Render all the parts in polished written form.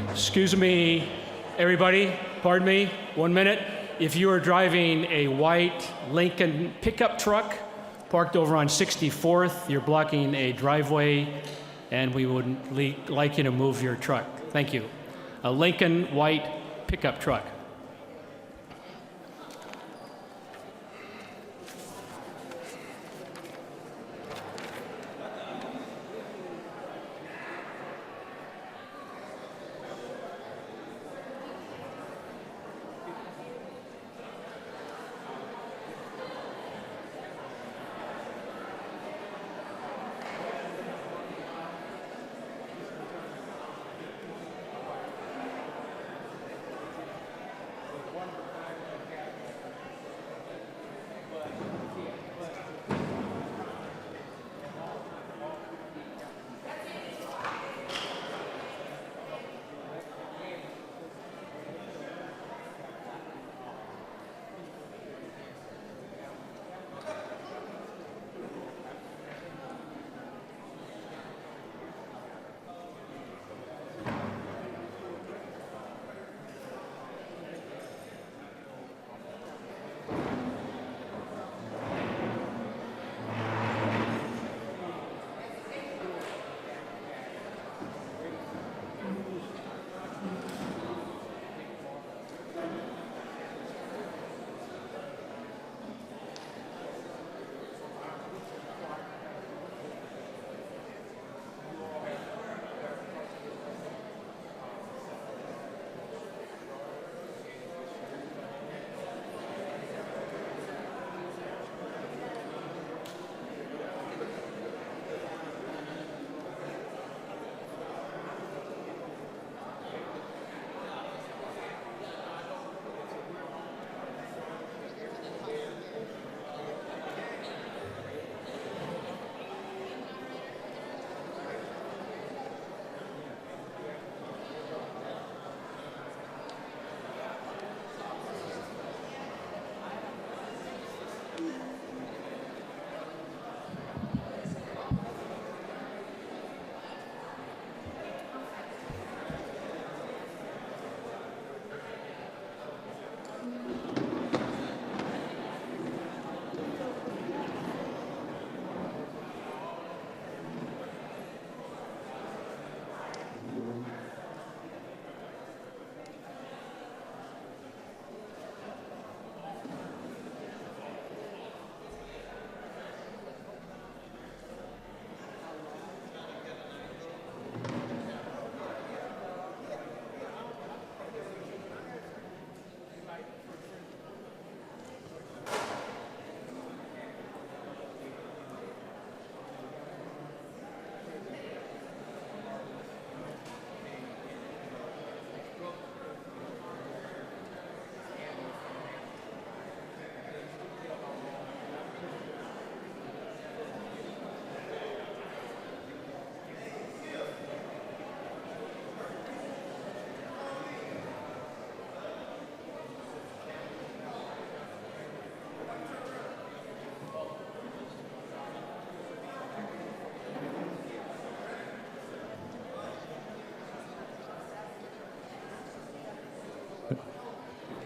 Excuse me, everybody, pardon me, 1 minute. If you are driving a white Lincoln pickup truck parked over on 64th, you're blocking a driveway, and we would like you to move your truck. Thank you. A Lincoln white pickup truck.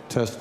Test.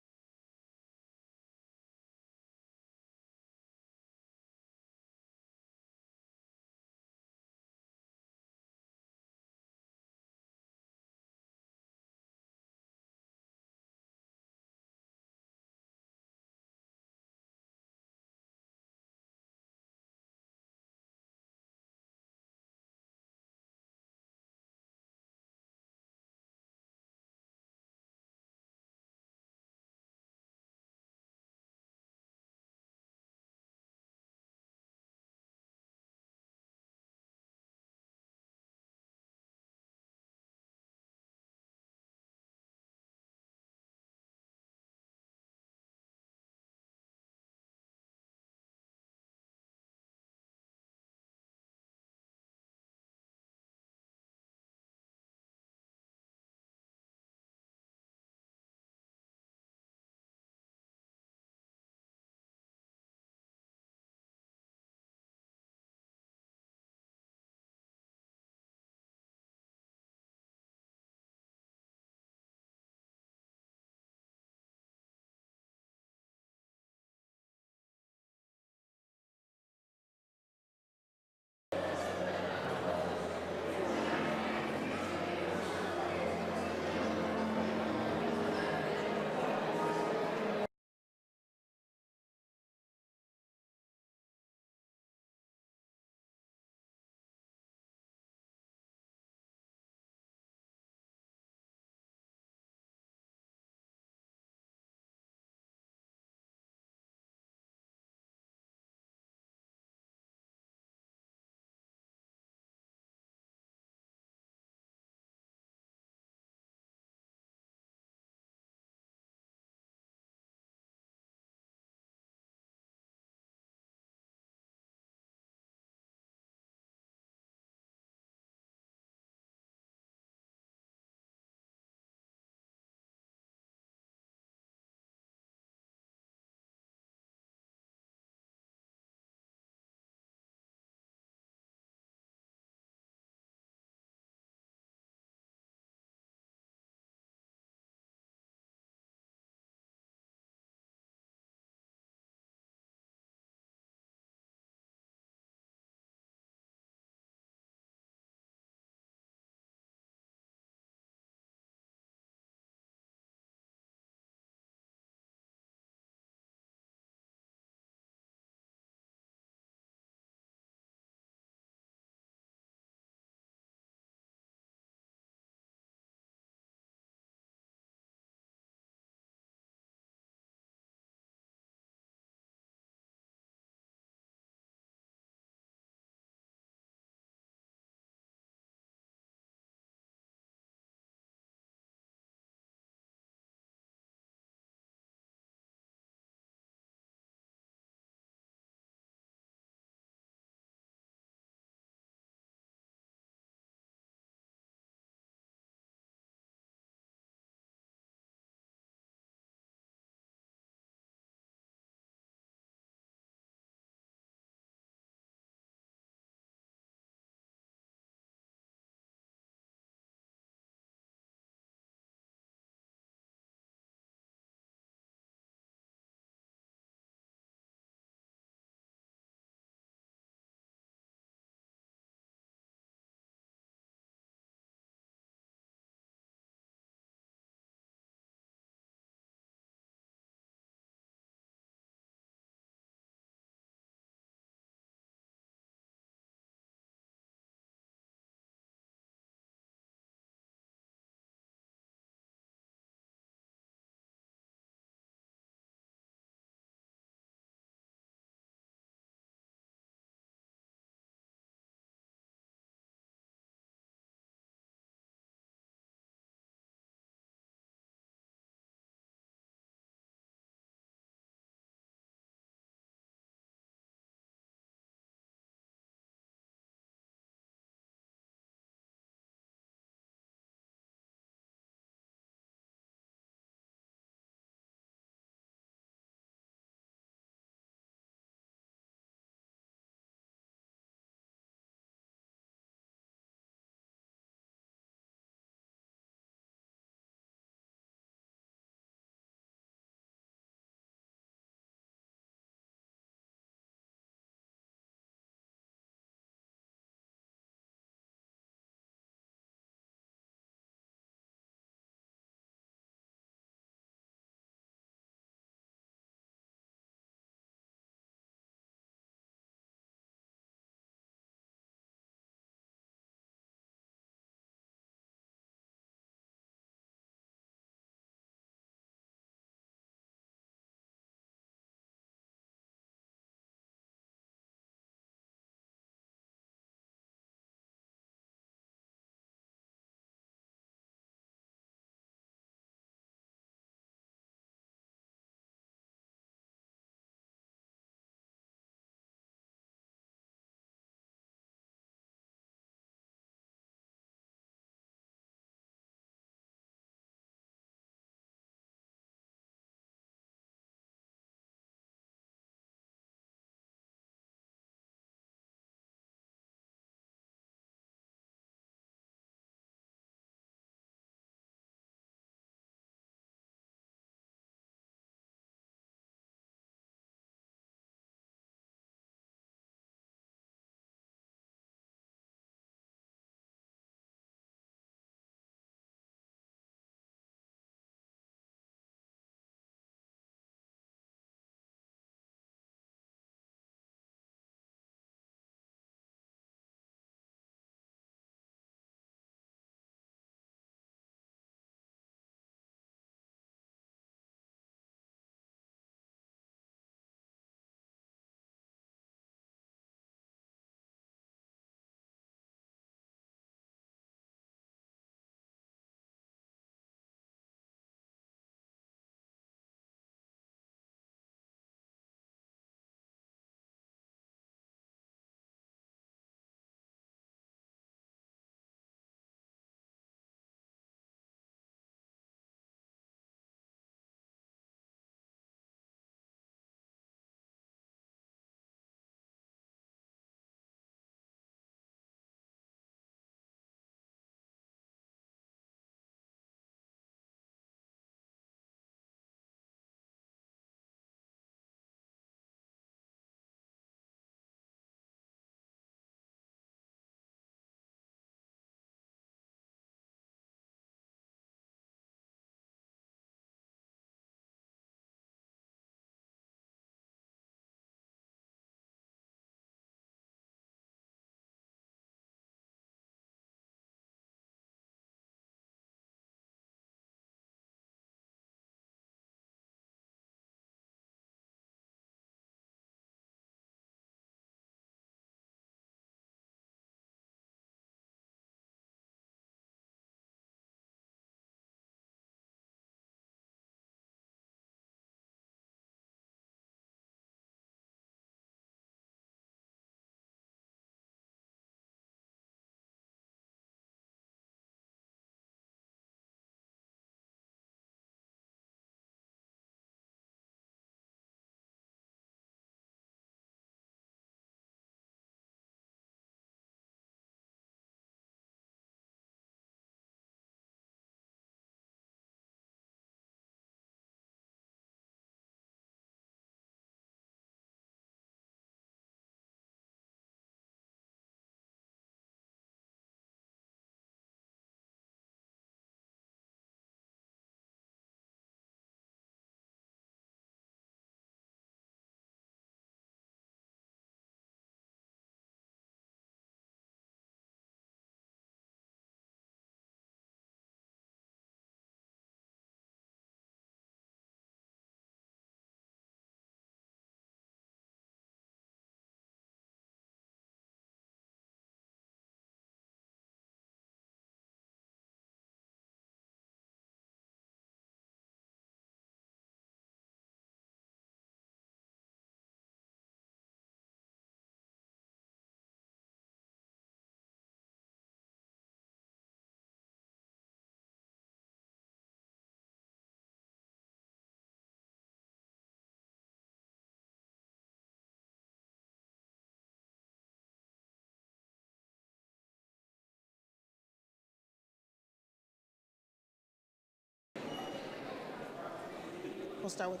We'll start with.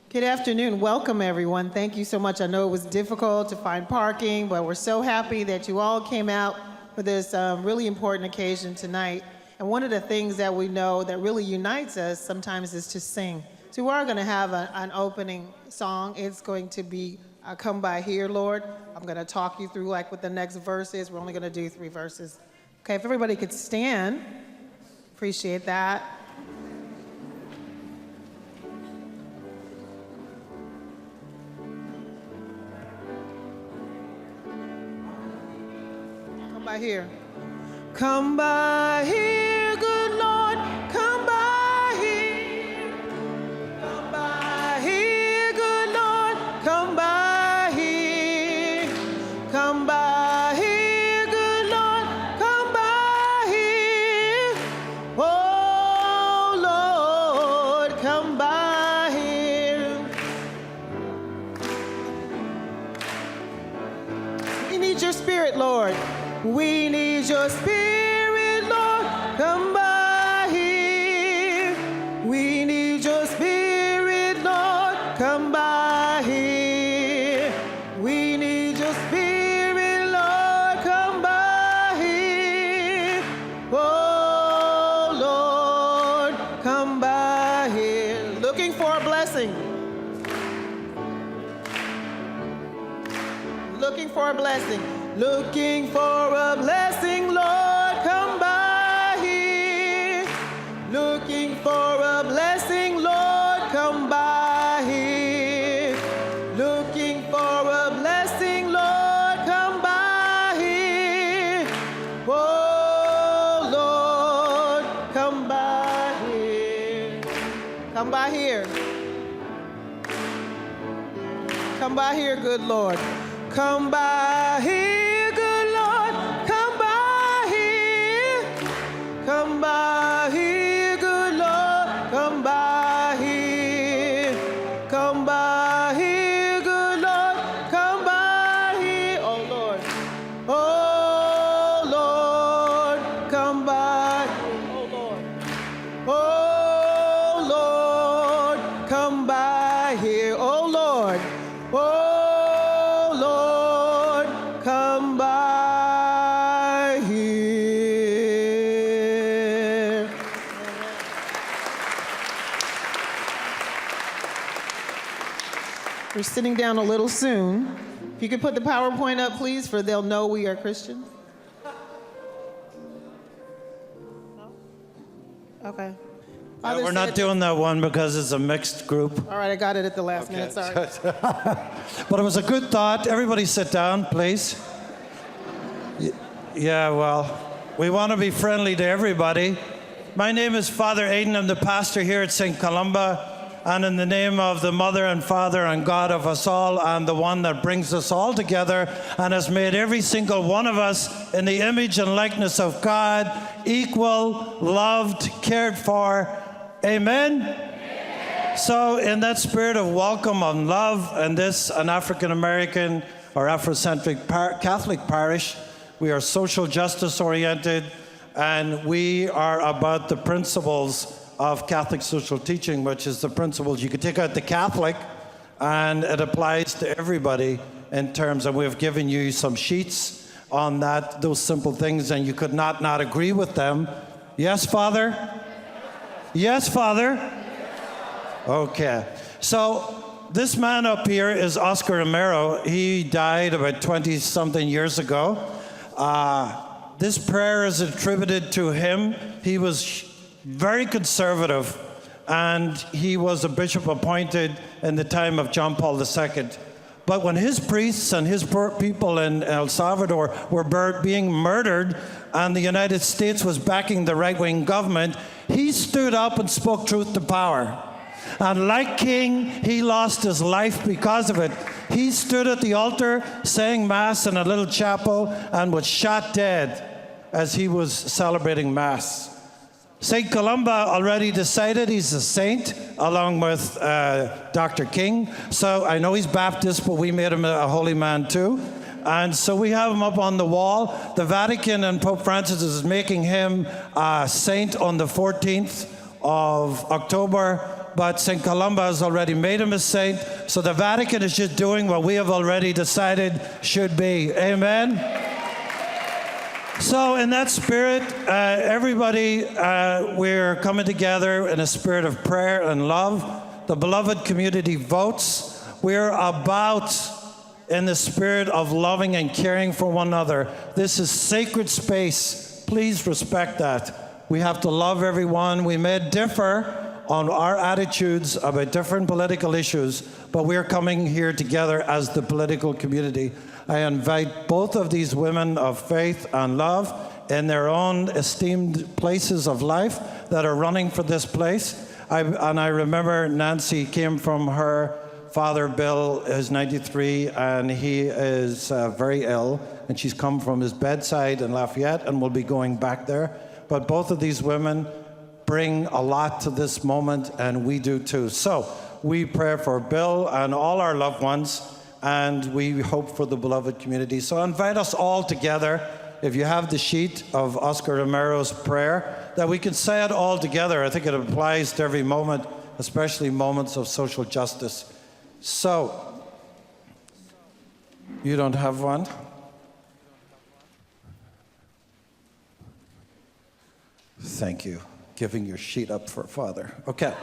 Good afternoon. Welcome, everyone. Thank you so much. I know it was difficult to find parking, but we're so happy that you all came out for this really important occasion tonight. And one of the things that we know that really unites us sometimes is to sing. So we are going to have an opening song. It's going to be Come By Here, Lord. I'm going to talk you through like what the next verse is. We're only going to do 3 verses. Okay, if everybody could stand. Appreciate that. Come by here. Come by here, good Lord. Come by here. Come by here, good Lord. Come by here. Come by here, good Lord. Come by here. Oh, Lord, come by here. We need your spirit, Lord. We need your spirit, Lord, come by here. We need your spirit, Lord, come by here. We need your spirit, Lord, come by here. Oh, Lord, come by here. Looking for a blessing. Looking for a blessing. Looking for a blessing, Lord, come by here. Looking for a blessing, Lord, come by here. Looking for a blessing, Lord, come by here. Oh, Lord, come by here. Come by here. Come by here, good Lord. Come by here, good Lord. Come by here. Come by here, good Lord. Come by here. Come by here, good Lord. Come by here. Oh, Lord. Oh, Lord. Come by here. Oh, Lord. Oh, Lord. Come by here. Oh, Lord. Oh, come by here. We're sitting down a little soon. If you could put the PowerPoint up, please, for they'll know we are Christians. Okay. We're not doing that one because it's a mixed group. All right, I got it at the last minute, sorry. But it was a good thought. Everybody sit down, please. Yeah, well, we want to be friendly to everybody. My name is Father Aidan. I'm the pastor here at St. Columba. And in the name of the Mother and Father and God of us all, and the one that brings us all together and has made every single one of us in the image and likeness of God, equal, loved, cared for. Amen? Amen. So in that spirit of welcome and love, and this, an African-American or Afrocentric Catholic parish, we are social justice oriented, and we are about the principles of Catholic social teaching, which is the principles. You could take out the Catholic, and it applies to everybody in terms, and we've given you some sheets on that, those simple things, and you could not agree with them. Yes, Father? Yes, Father? Okay. So this man up here is Oscar Romero. He died about 20-something years ago. This prayer is attributed to him. He was very conservative, and he was a bishop appointed in the time of John Paul II. But when his priests and his people in El Salvador were being murdered, and the United States was backing the right-wing government, he stood up and spoke truth to power. And like King, he lost his life because of it. He stood at the altar, saying Mass in a little chapel, and was shot dead as he was celebrating Mass. St. Columba already decided he's a saint, along with Dr. King. So I know he's Baptist, but we made him a holy man too. And so we have him up on the wall. The Vatican and Pope Francis is making him a saint on the 14th of October, but St. Columba has already made him a saint, so the Vatican is just doing what we have already decided should be. Amen? So in that spirit, everybody, we're coming together in a spirit of prayer and love. The beloved community votes. We're about in the spirit of loving and caring for one another. This is sacred space. Please respect that. We have to love everyone. We may differ on our attitudes about different political issues, but we're coming here together as the political community. I invite both of these women of faith and love in their own esteemed places of life that are running for this place. I remember Nancy came from her father, Bill, is 93, and he is very ill, and she's come from his bedside in Lafayette and will be going back there. But both of these women bring a lot to this moment, and we do too. So we pray for Bill and all our loved ones, and we hope for the beloved community. So I invite us all together, if you have the sheet of Oscar Romero's prayer, that we can say it all together. I think it applies to every moment, especially moments of social justice. So, you don't have one? Thank you. Giving your sheet up for Father. Okay.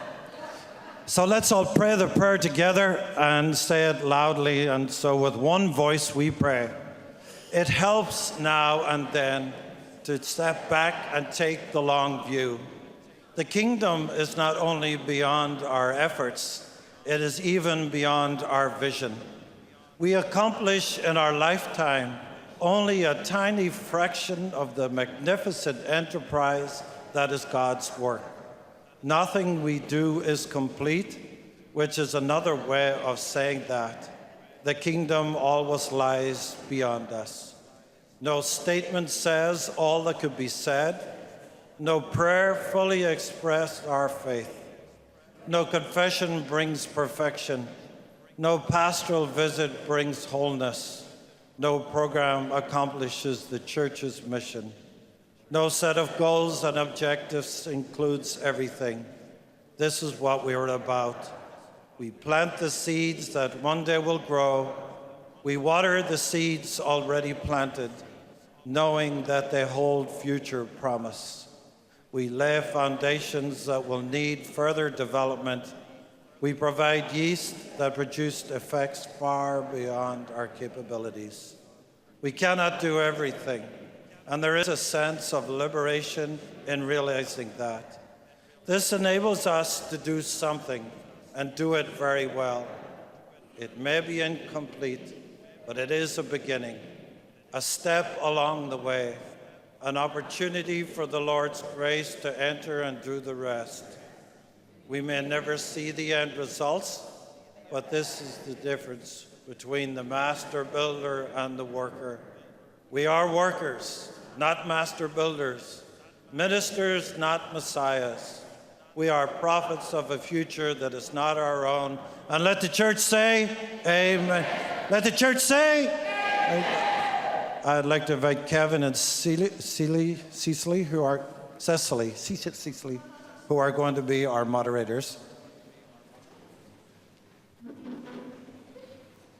So let's all pray the prayer together and say it loudly. And so with one voice we pray. It helps now and then to step back and take the long view. The kingdom is not only beyond our efforts, it is even beyond our vision. We accomplish in our lifetime only a tiny fraction of the magnificent enterprise that is God's work. Nothing we do is complete, which is another way of saying that the kingdom always lies beyond us. No statement says all that could be said. No prayer fully expressed our faith. No confession brings perfection. No pastoral visit brings wholeness. No program accomplishes the church's mission. No set of goals and objectives includes everything. This is what we are about. We plant the seeds that one day will grow. We water the seeds already planted, knowing that they hold future promise. We lay foundations that will need further development. We provide yeast that produced effects far beyond our capabilities. We cannot do everything, and there is a sense of liberation in realizing that. This enables us to do something and do it very well. It may be incomplete, but it is a beginning, a step along the way, an opportunity for the Lord's grace to enter and do the rest. We may never see the end results, but this is the difference between the master builder and the worker. We are workers, not master builders, ministers, not messiahs. We are prophets of a future that is not our own. And let the church say, amen. Let the church say, amen. I'd like to invite Kevin and Cecily, who are going to be our moderators.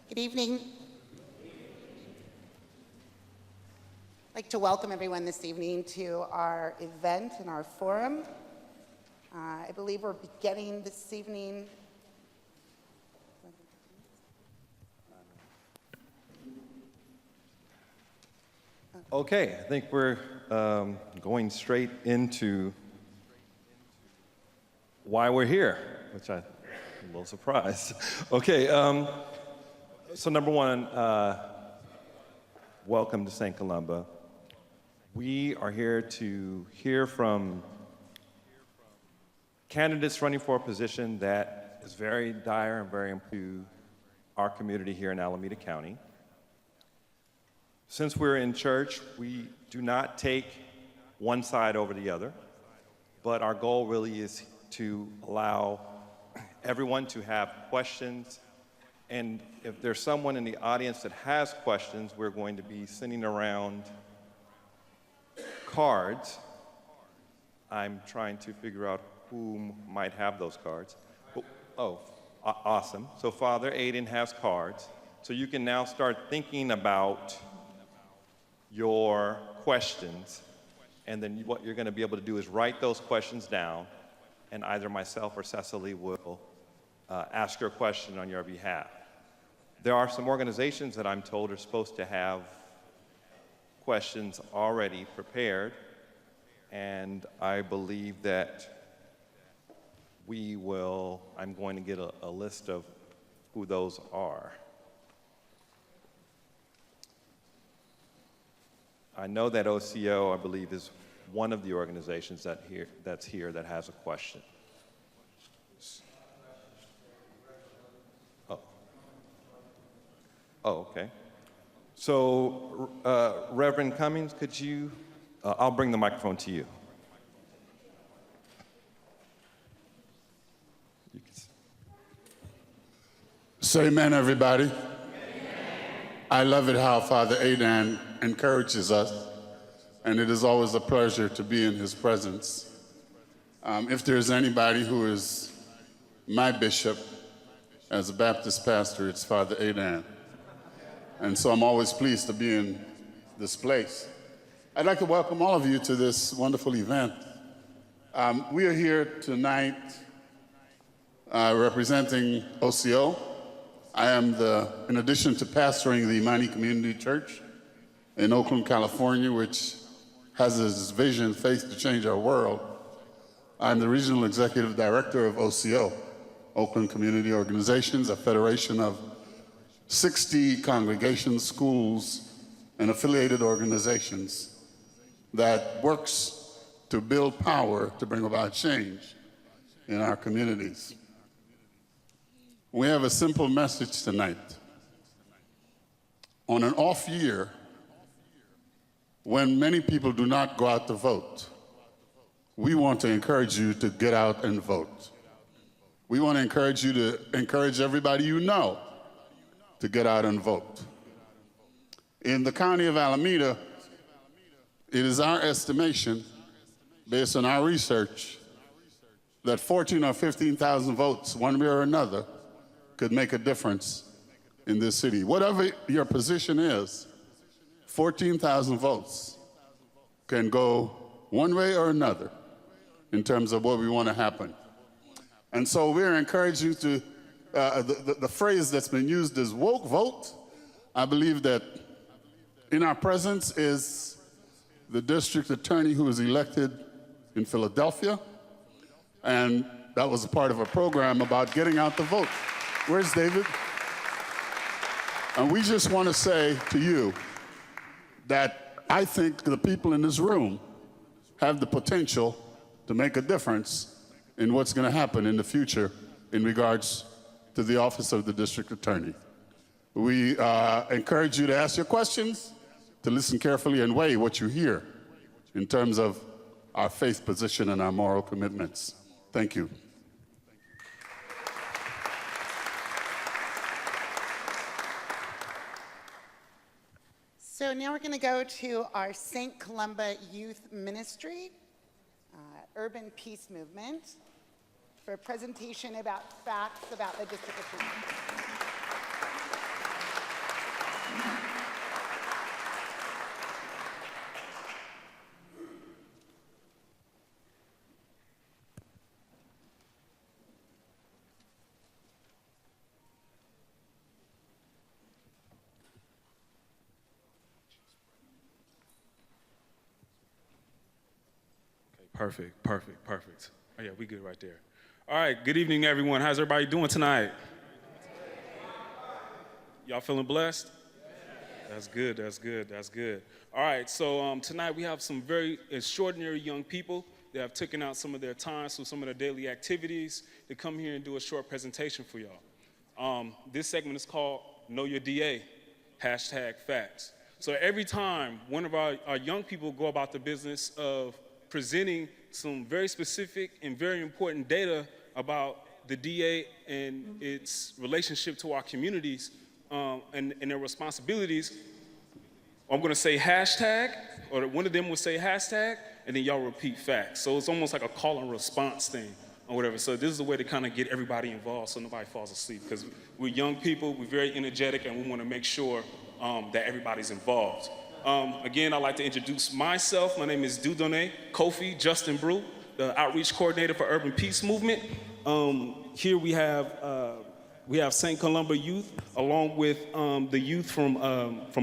Good evening. I'd like to welcome everyone this evening to our event and our forum. I believe we're beginning this evening. Okay, I think we're going straight into why we're here, which I'm a little surprised. Okay, so number one, welcome to St. Columba. We are here to hear from candidates running for a position that is very dire and very important to our community here in Alameda County. Since we're in church, we do not take one side over the other, but our goal really is to allow everyone to have questions. And if there's someone in the audience that has questions, we're going to be sending around cards. I'm trying to figure out who might have those cards. Awesome. So Father Aiden has cards. So you can now start thinking about your questions, and then what you're going to be able to do is write those questions down, and either myself or Cecily will ask your question on your behalf. There are some organizations that I'm told are supposed to have questions already prepared, and I believe that I'm going to get a list of who those are. I know that OCO, I believe, is one of the organizations that's here that has a question. Oh, okay. So, Reverend Cummings, could you, I'll bring the microphone to you. Say amen, everybody. Amen. I love it how Father Adan encourages us, and it is always a pleasure to be in his presence. If there's anybody who is my bishop as a Baptist pastor, it's Father Adan. And so I'm always pleased to be in this place. I'd like to welcome all of you to this wonderful event. We are here tonight representing OCO. I am in addition to pastoring the Imani Community Church in Oakland, California, which has its vision, faith to change our world, I'm the regional executive director of OCO, Oakland Community Organizations, a federation of 60 congregations, schools, and affiliated organizations that works to build power to bring about change in our communities. We have a simple message tonight. On an off year, when many people do not go out to vote, we want to encourage you to get out and vote. We want to encourage you to encourage everybody you know to get out and vote. In the county of Alameda, it is our estimation, based on our research, that 14 or 15,000 votes, one way or another, could make a difference in this city. Whatever your position is, 14,000 votes can go one way or another in terms of what we want to happen. And so we're encouraging to, the phrase that's been used is woke vote. I believe that in our presence is the district attorney who was elected in Philadelphia, and that was a part of a program about getting out the vote. Where's David? And we just want to say to you that I think the people in this room have the potential to make a difference in what's going to happen in the future in regards to the office of the district attorney. We encourage you to ask your questions, to listen carefully and weigh what you hear in terms of our faith position and our moral commitments. Thank you. So now we're going to go to our St. Columba Youth Ministry, Urban Peace Movement, for a presentation about facts about the district attorney. Perfect, perfect, perfect. Oh yeah, we good right there. All right, good evening, everyone. How's everybody doing tonight? Y'all feeling blessed? That's good, that's good, that's good. All right, so tonight we have some very extraordinary young people that have taken out some of their time, so some of their daily activities to come here and do a short presentation for y'all. This segment is called Know Your DA, #facts. So every time one of our young people go about the business of presenting some very specific and very important data about the DA and its relationship to our communities and their responsibilities, I'm gonna say hashtag, or one of them will say hashtag, and then y'all repeat facts. So it's almost like a call and response thing. or whatever. So this is a way to kind of get everybody involved so nobody falls asleep, because we're young people, we're very energetic, and we want to make sure that everybody's involved. Again, I'd like to introduce myself. My name is Dudone Kofi Justin Brew, the Outreach Coordinator for Urban Peace Movement. Here we have St. Columba Youth, along with the youth from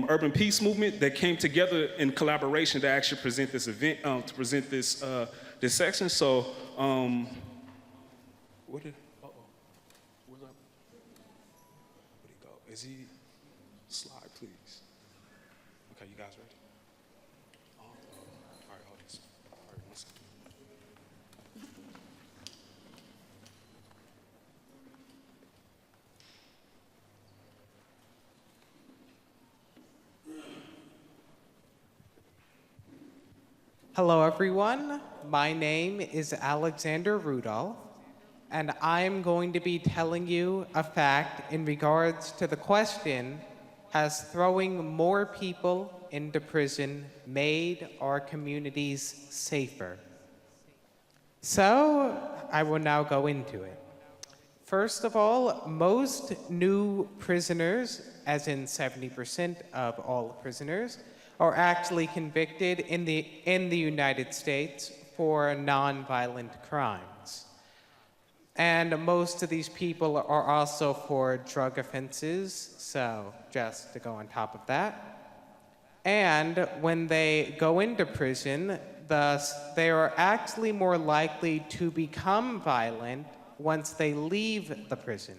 Urban Peace Movement that came together in collaboration to actually present this event, to present this section. So, where's up? Where'd he go? Is he? Slide, please. Okay, you guys ready? All right, hold this. All right, 1 second. Hello, everyone. My name is Alexander Rudolph, and I'm going to be telling you a fact in regards to the question, has throwing more people into prison made our communities safer? So, I will now go into it. First of all, most new prisoners, as in 70% of all prisoners, are actually convicted in the United States for nonviolent crimes. And most of these people are also for drug offenses, so just to go on top of that. And when they go into prison, thus, they are actually more likely to become violent once they leave the prison.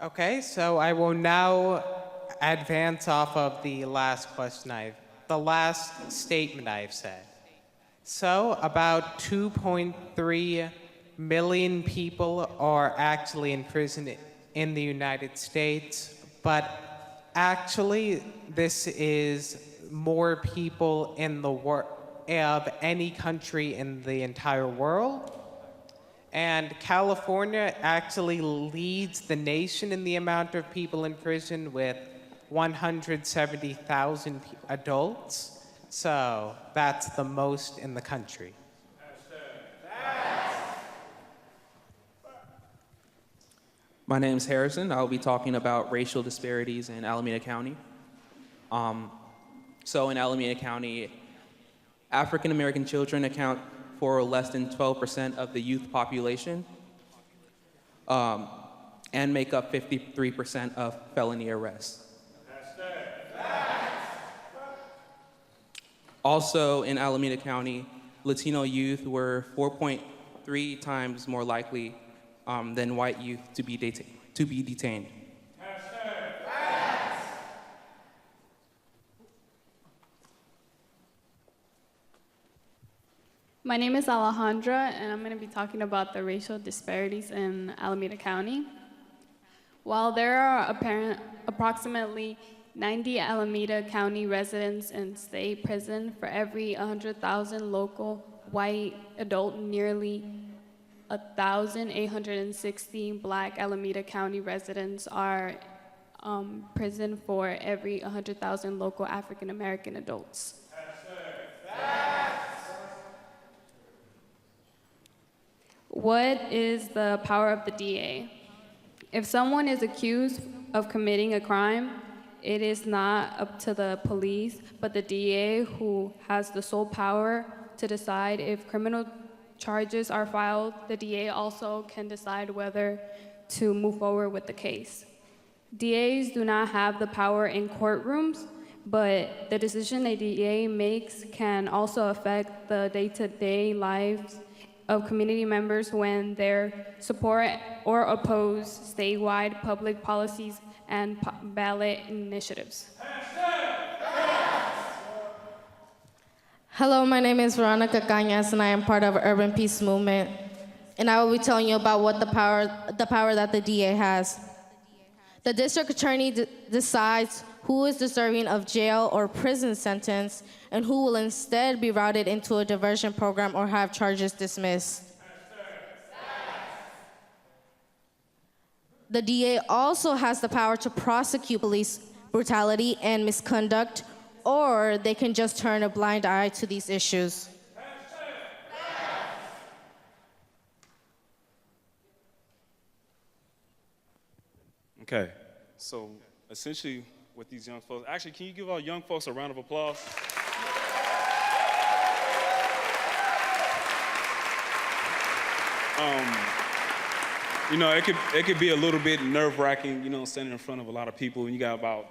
Okay, so I will now advance off of the last statement I've said. So about 2.3 million people are actually in prison in the United States, but actually this is more people in of any country in the entire world. And California actually leads the nation in the amount of people in prison with 170,000 adults. So that's the most in the country. My name is Harrison. I'll be talking about racial disparities in Alameda County. So in Alameda County, African American children account for less than 12% of the youth population, and make up 53% of felony arrests. Also in Alameda County, Latino youth were 4.3 times more likely than white youth to be detained. My name is Alejandra, and I'm going to be talking about the racial disparities in Alameda County. While there are approximately 90 Alameda County residents in state prison for every 100,000 local white adult, nearly 1,860 Black Alameda County residents are prison for every 100,000 local African American adults. What is the power of the DA? If someone is accused of committing a crime, it is not up to the police, but the DA who has the sole power to decide if criminal charges are filed. The DA also can decide whether to move forward with the case. DAs do not have the power in courtrooms, but the decision a DA makes can also affect the day-to-day lives of community members when they support or oppose statewide public policies and ballot initiatives. Hello, my name is Veronica Cañas, and I am part of Urban Peace Movement. And I will be telling you about what the power that the DA has. The district attorney decides who is deserving of jail or prison sentence and who will instead be routed into a diversion program or have charges dismissed. The DA also has the power to prosecute police brutality and misconduct or they can just turn a blind eye to these issues. Okay, so essentially with these young folks, actually, can you give our young folks a round of applause? You know, it could be a little bit nerve-wracking, you know, standing in front of a lot of people, and you got about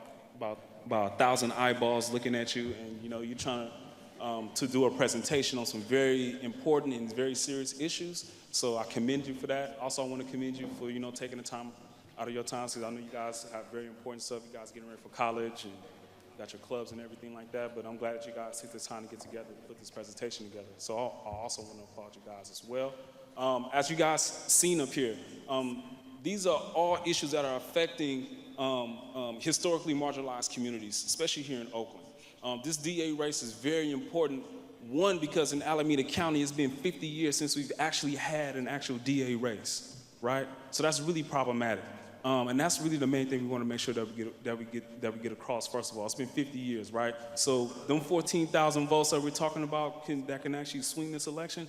1,000 eyeballs looking at you, and you know, you're trying to do a presentation on some very important and very serious issues. So I commend you for that. Also, I want to commend you for, you know, taking the time out of your time, because I know you guys have very important stuff. You guys getting ready for college and got your clubs and everything like that, but I'm glad that you guys took the time to get together and put this presentation together. So I also want to applaud you guys as well. As you guys seen up here, these are all issues that are affecting historically marginalized communities, especially here in Oakland. This DA race is very important, one, because in Alameda County, it's been 50 years since we've actually had an actual DA race, right? So that's really problematic. And that's really the main thing we want to make sure that we get across. First of all, it's been 50 years, right? So them 14,000 votes that we're talking about that can actually swing this election,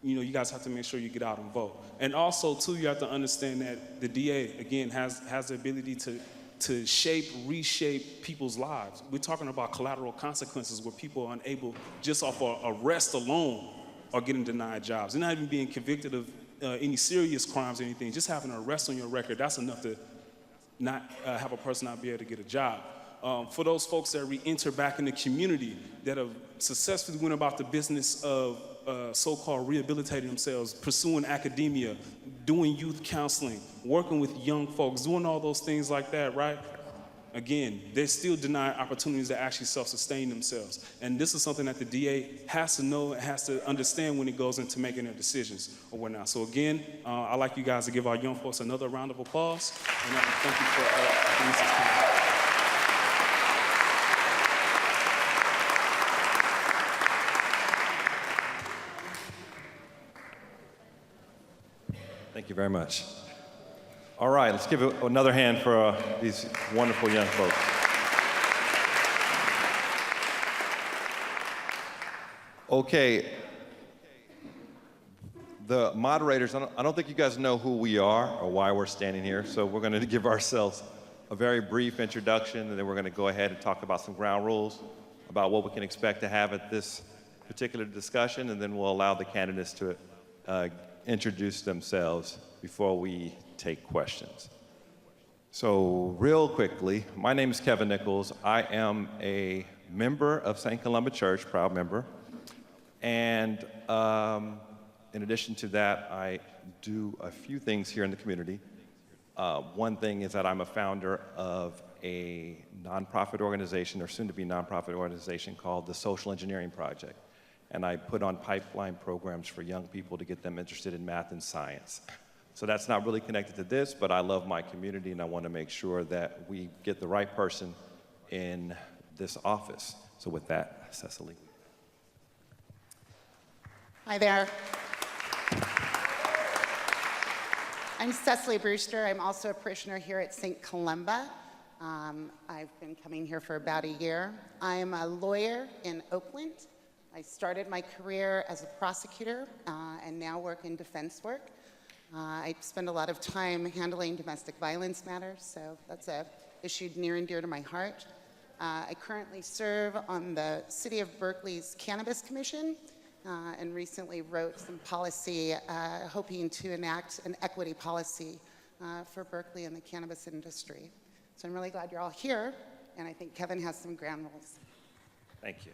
you know, you guys have to make sure you get out and vote. And also, too, you have to understand that the DA, again, has the ability to reshape people's lives. We're talking about collateral consequences where people are unable, just off of arrest alone, are getting denied jobs. They're not even being convicted of any serious crimes or anything. Just having an arrest on your record, that's enough to not have a person not be able to get a job. For those folks that re-enter back in the community, that have successfully went about the business of so-called rehabilitating themselves, pursuing academia, doing youth counseling, working with young folks, doing all those things like that, right? Again, they're still denied opportunities to actually self-sustain themselves. And this is something that the DA has to know, has to understand when it goes into making their decisions or whatnot. So again, I'd like you guys to give our young folks another round of applause. And thank you for this time. Thank you very much. All right, let's give another hand for these wonderful young folks. Okay, the moderators, I don't think you guys know who we are or why we're standing here, so we're going to give ourselves a very brief introduction, and then we're going to go ahead and talk about some ground rules about what we can expect to have at this particular discussion, and then we'll allow the candidates to introduce themselves before we take questions. So real quickly, my name is Kevin Nichols. I am a member of St. Columba Church, proud member. And in addition to that, I do a few things here in the community. One thing is that I'm a founder of a nonprofit organization, or soon-to-be nonprofit organization, called the Social Engineering Project. And I put on pipeline programs for young people to get them interested in math and science. So that's not really connected to this, but I love my community and I want to make sure that we get the right person in this office. So with that, Cecily. Hi there. I'm Cecily Brewster. I'm also a parishioner here at St. Columba. I've been coming here for about a year. I'm a lawyer in Oakland. I started my career as a prosecutor and now work in defense work. I spend a lot of time handling domestic violence matters, so that's an issue near and dear to my heart. I currently serve on the City of Berkeley's Cannabis Commission and recently wrote some policy hoping to enact an equity policy for Berkeley and the cannabis industry. So I'm really glad you're all here, and I think Kevin has some ground rules. Thank you.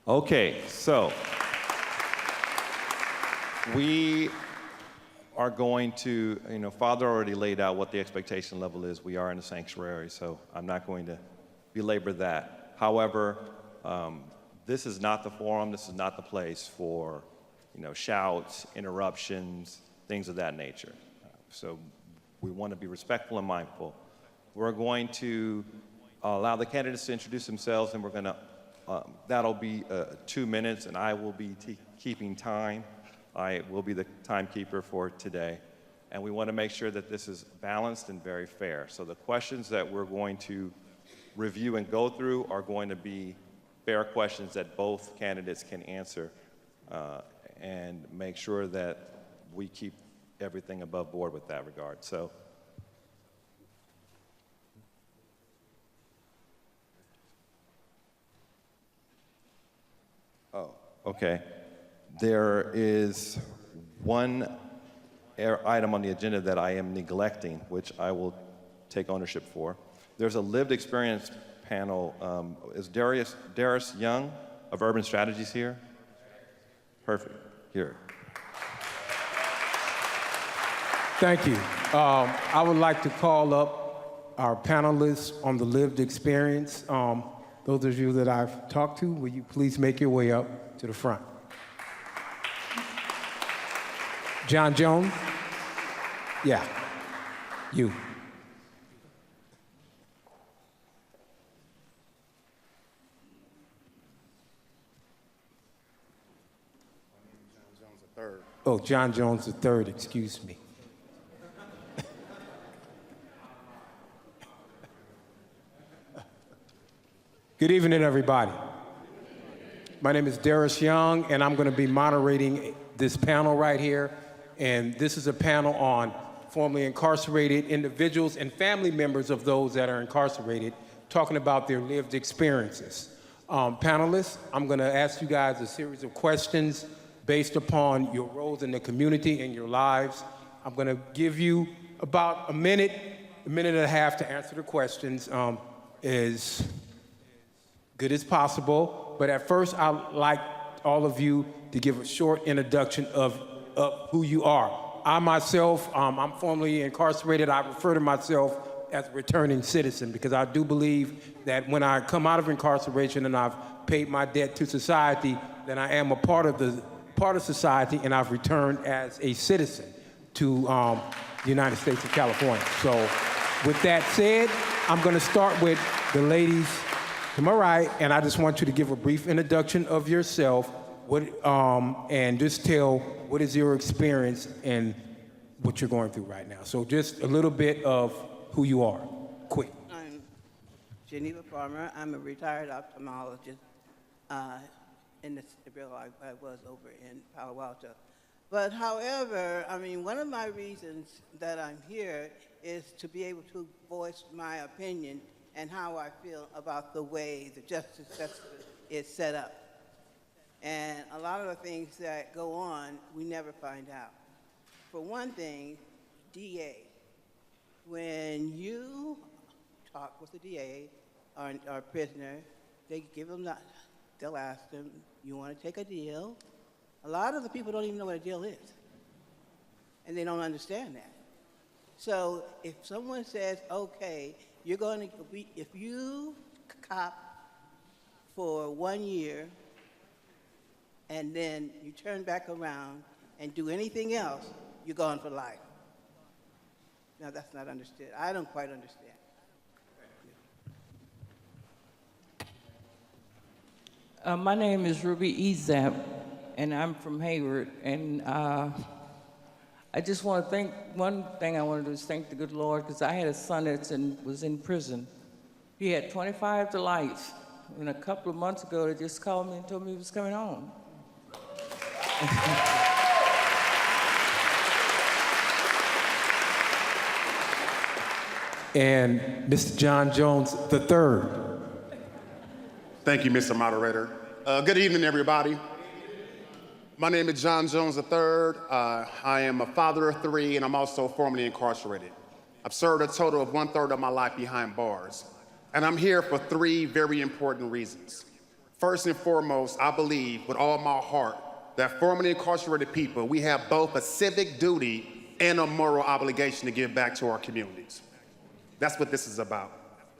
Okay, so we are going to, Father already laid out what the expectation level is. We are in a sanctuary, so I'm not going to belabor that. However, this is not the forum, this is not the place for, shouts, interruptions, things of that nature. So we want to be respectful and mindful. We're going to allow the candidates to introduce themselves, and we're going to that'll be 2 minutes, and I will be keeping time. I will be the timekeeper for today. And we want to make sure that this is balanced and very fair. So the questions that we're going to review and go through are going to be fair questions that both candidates can answer and make sure that we keep everything above board with that regard. So. Oh, okay. There is one item on the agenda that I am neglecting, which I will take ownership for. There's a lived experience panel. Is Darius Young of Urban Strategies here? Perfect. Here. Thank you. I would like to call up our panelists on the lived experience. Those of you that I've talked to, will you please make your way up to the front? John Jones? Yeah, you. Oh, John Jones III, excuse me. Good evening, everybody. My name is Darius Young, and I'm going to be moderating this panel right here. And this is a panel on formerly incarcerated individuals and family members of those that are incarcerated, talking about their lived experiences. Panelists, I'm going to ask you guys a series of questions based upon your roles in the community and your lives. I'm going to give you about a minute and a half to answer the questions as good as possible. But at first, I'd like all of you to give a short introduction of who you are. I myself, I'm formerly incarcerated. I refer to myself as a returning citizen because I do believe that when I come out of incarceration and I've paid my debt to society, then I am a part of society, and I've returned as a citizen to the United States of California. So with that said, I'm going to start with the ladies to my right, and I just want you to give a brief introduction of yourself, and just tell what is your experience and what you're going through right now. So just a little bit of who you are, quick. I'm Geneva Farmer. I'm a retired ophthalmologist in the bill I was over in Palo Alto. But however, I mean, one of my reasons that I'm here is to be able to voice my opinion and how I feel about the way the justice system is set up. And a lot of the things that go on, we never find out. For one thing, DA. When you talk with the DA or a prisoner, they give them that. They'll ask them, you want to take a deal? A lot of the people don't even know what a deal is. And they don't understand that. So if someone says, okay, you're going to, if you cop for 1 year and then you turn back around and do anything else, you're gone for life. Now that's not understood. I don't quite understand. My name is Ruby Ezap, and I'm from Hayward. And I just want to thank, one thing I want to do is thank the good Lord, because I had a son that was in prison. He had 25 to life. And a couple of months ago, they just called me and told me he was coming home. And Mr. John Jones III. Thank you, Mr. Moderator. Good evening, everybody. My name is John Jones III. I am a father of 3, and I'm also formerly incarcerated. I've served a total of 1/3 of my life behind bars. And I'm here for 3 very important reasons. First and foremost, I believe with all my heart that formerly incarcerated people, we have both a civic duty and a moral obligation to give back to our communities. That's what this is about.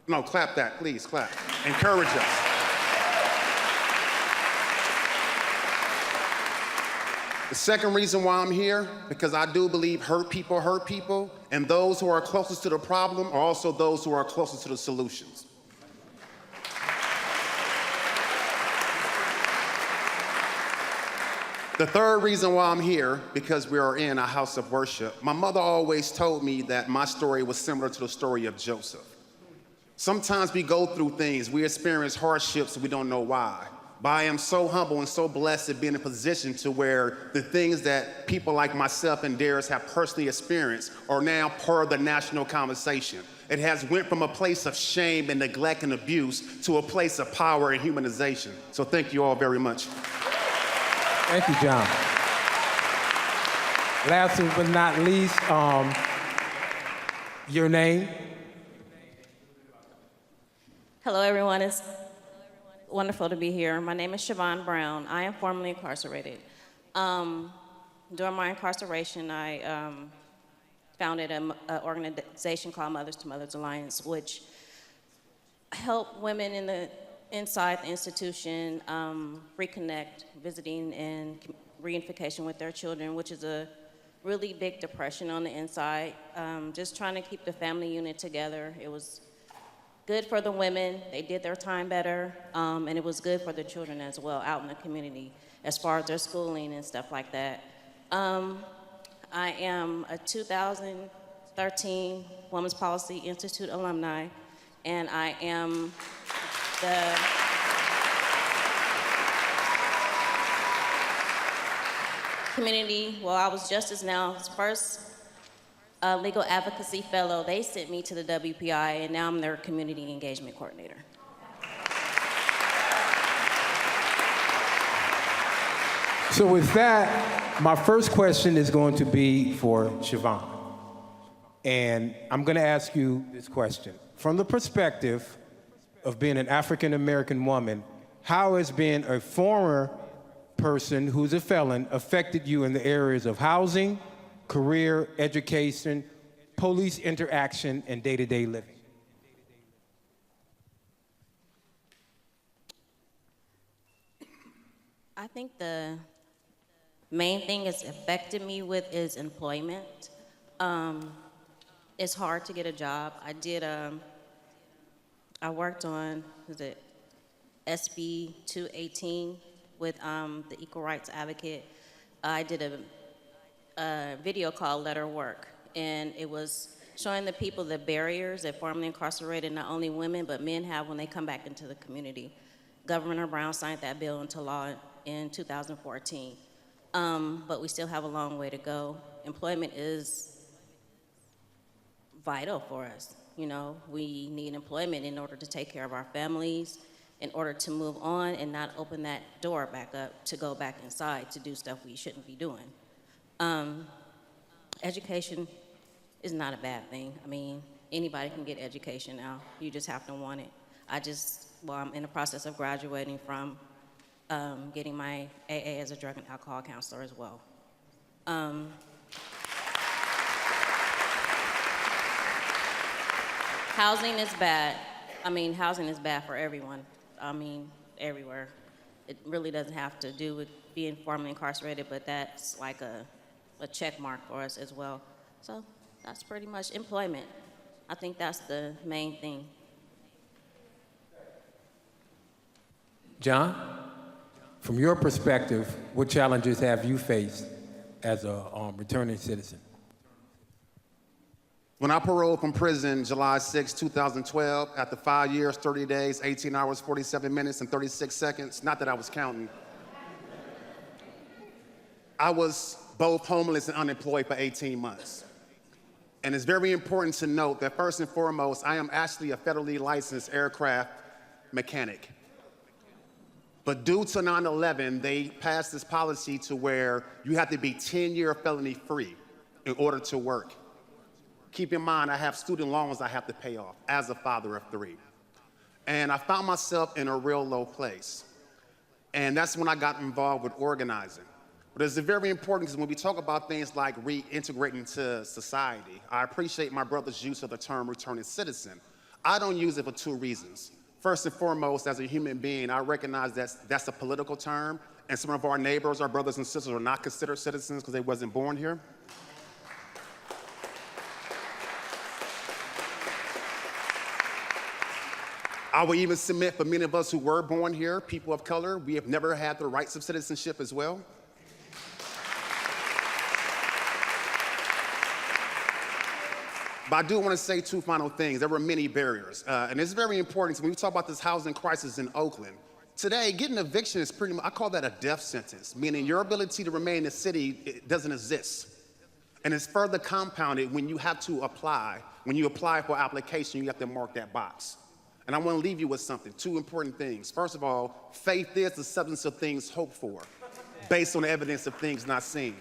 No, clap that, please, clap. Encourage us. The second reason why I'm here, because I do believe hurt people, and those who are closest to the problem are also those who are closest to the solutions. The third reason why I'm here, because we are in a house of worship. My mother always told me that my story was similar to the story of Joseph. Sometimes we go through things, we experience hardships, we don't know why. But I am so humble and so blessed to be in a position to where the things that people like myself and Darius have personally experienced are now part of the national conversation. It has went from a place of shame and neglect and abuse to a place of power and humanization. So thank you all very much. Thank you, John. Last but not least, your name? Hello, everyone. It's wonderful to be here. My name is Siobhan Brown. I am formerly incarcerated. During my incarceration, I founded an organization called Mothers to Mothers Alliance, which helped women inside the institution reconnect, visiting, and reunification with their children, which is a really big depression on the inside. Just trying to keep the family unit together. It was good for the women, they did their time better, and it was good for the children as well out in the community as far as their schooling and stuff like that. I am a 2013 Women's Policy Institute alumni, and I am the I was Justice Now's first legal advocacy fellow. They sent me to the WPI, and now I'm their community engagement coordinator. So with that, my first question is going to be for Siobhan. And I'm going to ask you this question. From the perspective of being an African-American woman, how has being a former person who's a felon affected you in the areas of housing, career, education, police interaction, and day-to-day living? I think the main thing it's affected me with is employment. It's hard to get a job. I worked on, SB 218 with the Equal Rights Advocate. I did a video called Let Her Work, and it was showing the people the barriers that formerly incarcerated not only women but men have when they come back into the community. Governor Brown signed that bill into law in 2014, but we still have a long way to go. Employment is vital for us. You know, we need employment in order to take care of our families, in order to move on and not open that door back up to go back inside to do stuff we shouldn't be doing. Education is not a bad thing. I mean, anybody can get education now. You just have to want it. I'm in the process of graduating from getting my AA as a drug and alcohol counselor as well. Housing is bad. I mean, housing is bad for everyone. I mean, everywhere. It really doesn't have to do with being formerly incarcerated, but that's like a check mark for us as well. So that's pretty much employment. I think that's the main thing. John, from your perspective, what challenges have you faced as a returning citizen? When I paroled from prison July 6, 2012, after 5 years, 30 days, 18 hours, 47 minutes, and 36 seconds, not that I was counting, I was both homeless and unemployed for 18 months. And it's very important to note that first and foremost, I am actually a federally licensed aircraft mechanic. But due to 9/11, they passed this policy to where you have to be 10-year felony free in order to work. Keep in mind, I have student loans I have to pay off as a father of 3. And I found myself in a real low place. And that's when I got involved with organizing. But it's very important because when we talk about things like reintegrating to society, I appreciate my brother's use of the term returning citizen. I don't use it for 2 reasons. First and foremost, as a human being, I recognize that's a political term, and some of our neighbors, our brothers and sisters, are not considered citizens because they wasn't born here. I will even submit for many of us who were born here, people of color, we have never had the rights of citizenship as well. But I do want to say two final things. There were many barriers. And it's very important. When we talk about this housing crisis in Oakland, today, getting eviction is pretty much, I call that a death sentence, meaning your ability to remain in the city it doesn't exist. And it's further compounded when you have to apply. When you apply for application, you have to mark that box. And I want to leave you with something, two important things. First of all, faith is the substance of things hoped for, based on the evidence of things not seen.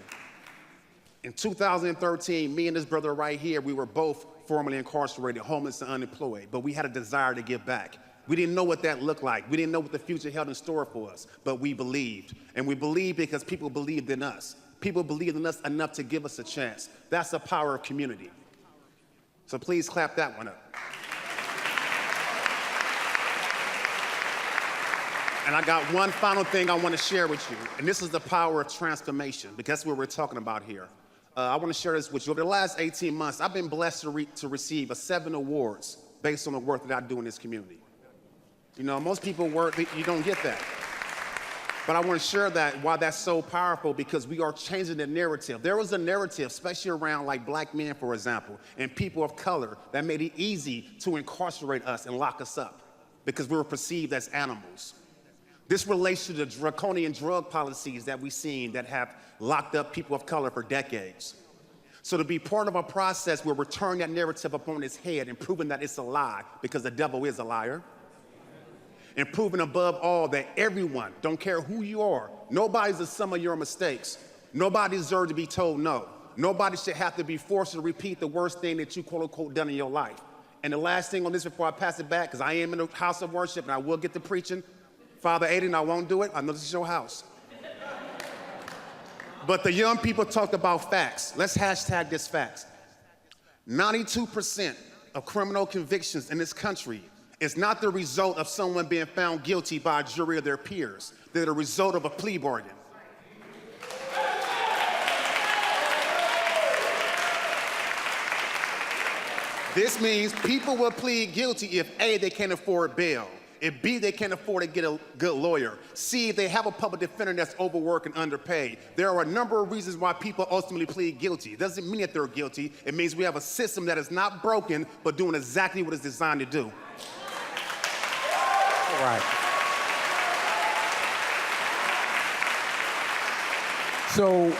In 2013, me and this brother right here, we were both formerly incarcerated, homeless and unemployed, but we had a desire to give back. We didn't know what that looked like. We didn't know what the future held in store for us, but we believed. And we believed because people believed in us. People believed in us enough to give us a chance. That's the power of community. So please clap that one up. And I got one final thing I want to share with you, and this is the power of transformation, because that's what we're talking about here. I want to share this with you. Over the last 18 months, I've been blessed to receive 7 awards based on the work that I do in this community. You know, most people work, you don't get that. But I want to share that why that's so powerful, because we are changing the narrative. There was a narrative, especially around like black men, for example, and people of color, that made it easy to incarcerate us and lock us up because we were perceived as animals. This relates to the draconian drug policies that we've seen that have locked up people of color for decades. So to be part of a process where we're turning that narrative upon its head and proving that it's a lie, because the devil is a liar, and proving above all that everyone, don't care who you are, nobody's the sum of your mistakes. Nobody deserves to be told no. Nobody should have to be forced to repeat the worst thing that you quote unquote done in your life. And the last thing on this before I pass it back, because I am in the house of worship and I will get to preaching. Father Aiden, I won't do it. I know this is your house. But the young people talked about facts. Let's hashtag this facts. 92% of criminal convictions in this country is not the result of someone being found guilty by a jury of their peers. They're the result of a plea bargain. This means people will plead guilty if A, they can't afford bail, if B, they can't afford to get a good lawyer, C, if they have a public defender that's overworked and underpaid. There are a number of reasons why people ultimately plead guilty. It doesn't mean that they're guilty. It means we have a system that is not broken, but doing exactly what it's designed to do. All right. So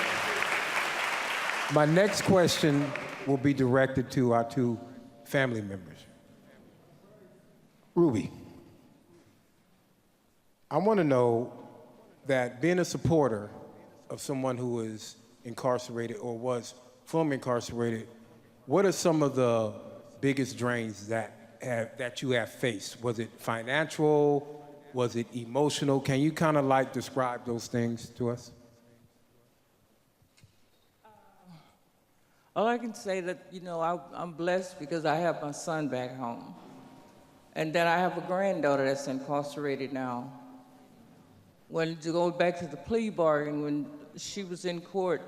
my next question will be directed to our 2 family members. Ruby, I want to know that being a supporter of someone who is incarcerated or was formerly incarcerated, what are some of the biggest drains that you have faced? Was it financial? Was it emotional? Can you kind of like describe those things to us? All I can say that, you know, I'm blessed because I have my son back home. And then I have a granddaughter that's incarcerated now. When to go back to the plea bargain, when she was in court,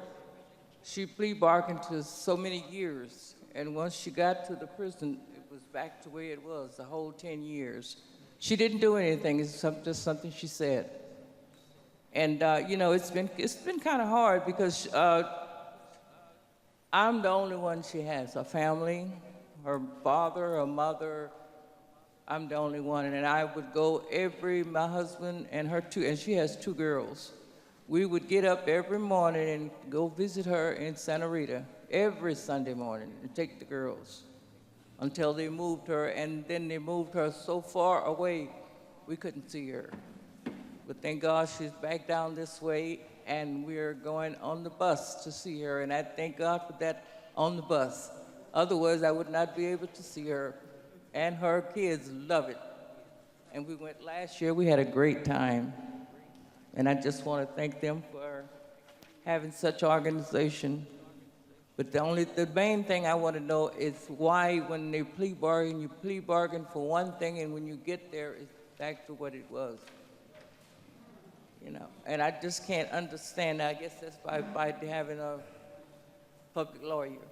she plea bargained to so many years. And once she got to the prison, it was back to where it was, the whole 10 years. She didn't do anything, it's just something she said. And, you know, it's been kind of hard because I'm the only one she has, her family, her father, her mother. I'm the only one, and I would go my husband and her 2, and she has 2 girls. We would get up every morning and go visit her in Santa Rita every Sunday morning and take the girls until they moved her, and then they moved her so far away we couldn't see her. But thank God she's back down this way, and we're going on the bus to see her, and I thank God for that on the bus. Otherwise, I would not be able to see her. And her kids love it. And we went last year, we had a great time. And I just want to thank them for having such organization. But the main thing I want to know is why when they plea bargain, you plea bargain for one thing, and when you get there, it's back to what it was. You know, and I just can't understand. I guess that's by having a public lawyer.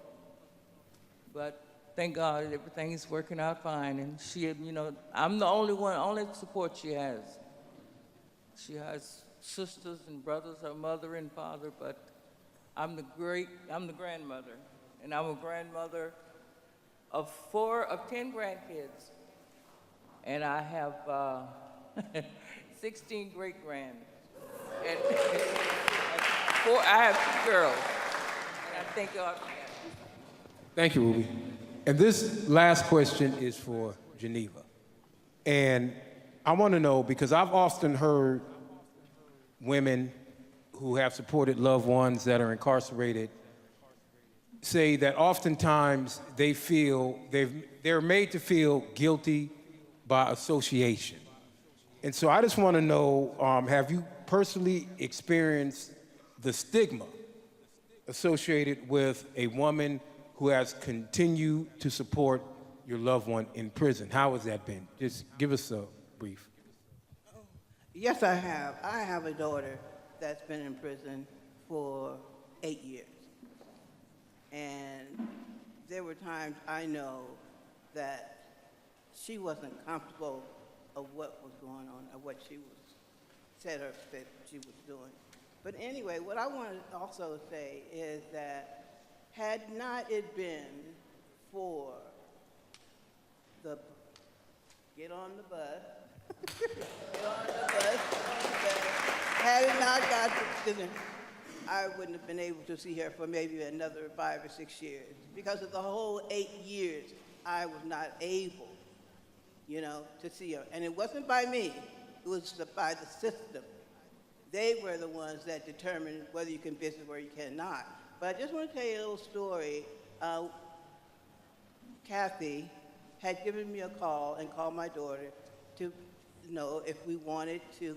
But thank God everything is working out fine. And she, you know, I'm the only support she has. She has sisters and brothers, her mother and father, but I'm the grandmother. And I'm a grandmother of 10 grandkids, and I have 16 great grands. And I have 2 girls, and I thank God for that. Thank you, Ruby. And this last question is for Geneva. And I want to know, because I've often heard women who have supported loved ones that are incarcerated say that oftentimes they feel they're made to feel guilty by association. And so I just want to know, have you personally experienced the stigma associated with a woman who has continued to support your loved one in prison? How has that been? Just give us a brief. Yes, I have. I have a daughter that's been in prison for 8 years. And there were times I know that she wasn't comfortable of what was going on, or what she was said or that she was doing. But anyway, what I want to also say is that had not it been for the get on the bus, get on the bus, had it not got to prison, I wouldn't have been able to see her for maybe another 5 or 6 years. Because of the whole 8 years, I was not able, to see her. And it wasn't by me, it was by the system. They were the ones that determined whether you can visit or you cannot. But I just want to tell you a little story. Kathy had given me a call and called my daughter to know if we wanted to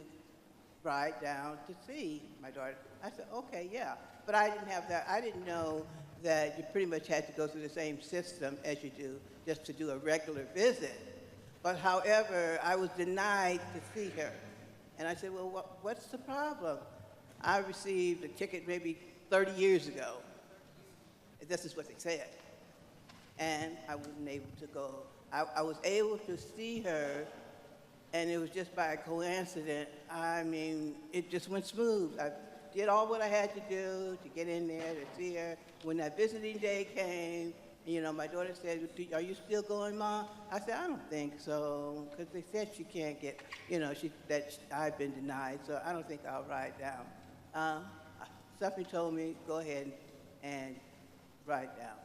ride down to see my daughter. I said, okay, yeah. But I didn't have that. I didn't know that you pretty much had to go through the same system as you do just to do a regular visit. But however, I was denied to see her. And I said, well, what's the problem? I received a ticket maybe 30 years ago. This is what they said. And I wasn't able to go. I was able to see her, and it was just by coincidence. I mean, it just went smooth. I did all what I had to do to get in there to see her. When that visiting day came, my daughter said, are you still going, Mom? I said, I don't think so, because they said she can't get, that I've been denied, so I don't think I'll ride down. Stephanie told me, go ahead and ride down.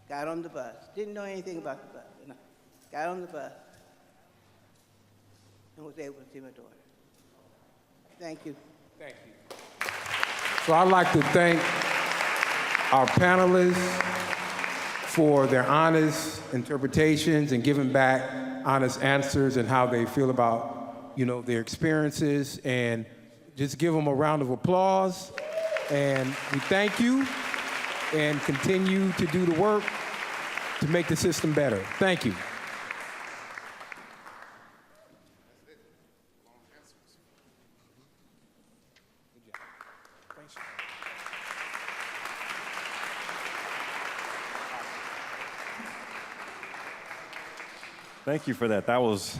Got on the bus. Didn't know anything about the bus. Got on the bus and was able to see my daughter. Thank you. Thank you. So I'd like to thank our panelists for their honest interpretations and giving back honest answers and how they feel about, their experiences, and just give them a round of applause. And we thank you and continue to do the work to make the system better. Thank you. Thank you for that. That was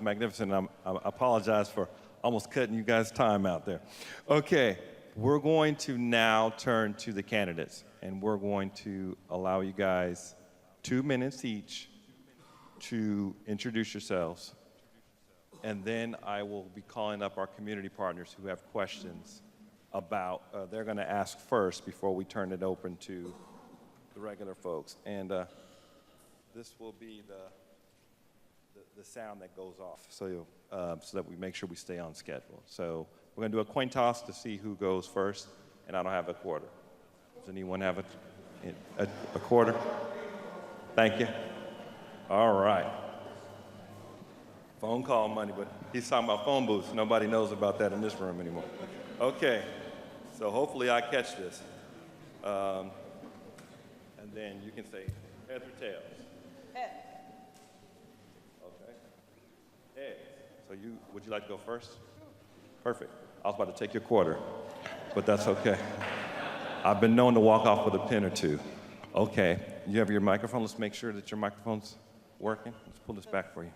magnificent. I apologize for almost cutting you guys' time out there. Okay, we're going to now turn to the candidates, and we're going to allow you guys 2 minutes each to introduce yourselves, and then I will be calling up our community partners who have questions about, they're going to ask first before we turn it open to the regular folks. And this will be the sound that goes off, so that we make sure we stay on schedule. So we're going to do a coin toss to see who goes first, and I don't have a quarter. Does anyone have a quarter? Thank you. All right. Phone call money, but he's talking about phone booths. Nobody knows about that in this room anymore. Okay, so hopefully I catch this. And then you can say heads or tails. Heads. Okay. Heads. So would you like to go first? Perfect. I was about to take your quarter, but that's okay. I've been known to walk off with a pin or two. Okay, you have your microphone. Let's make sure that your microphone's working. Let's pull this back for you.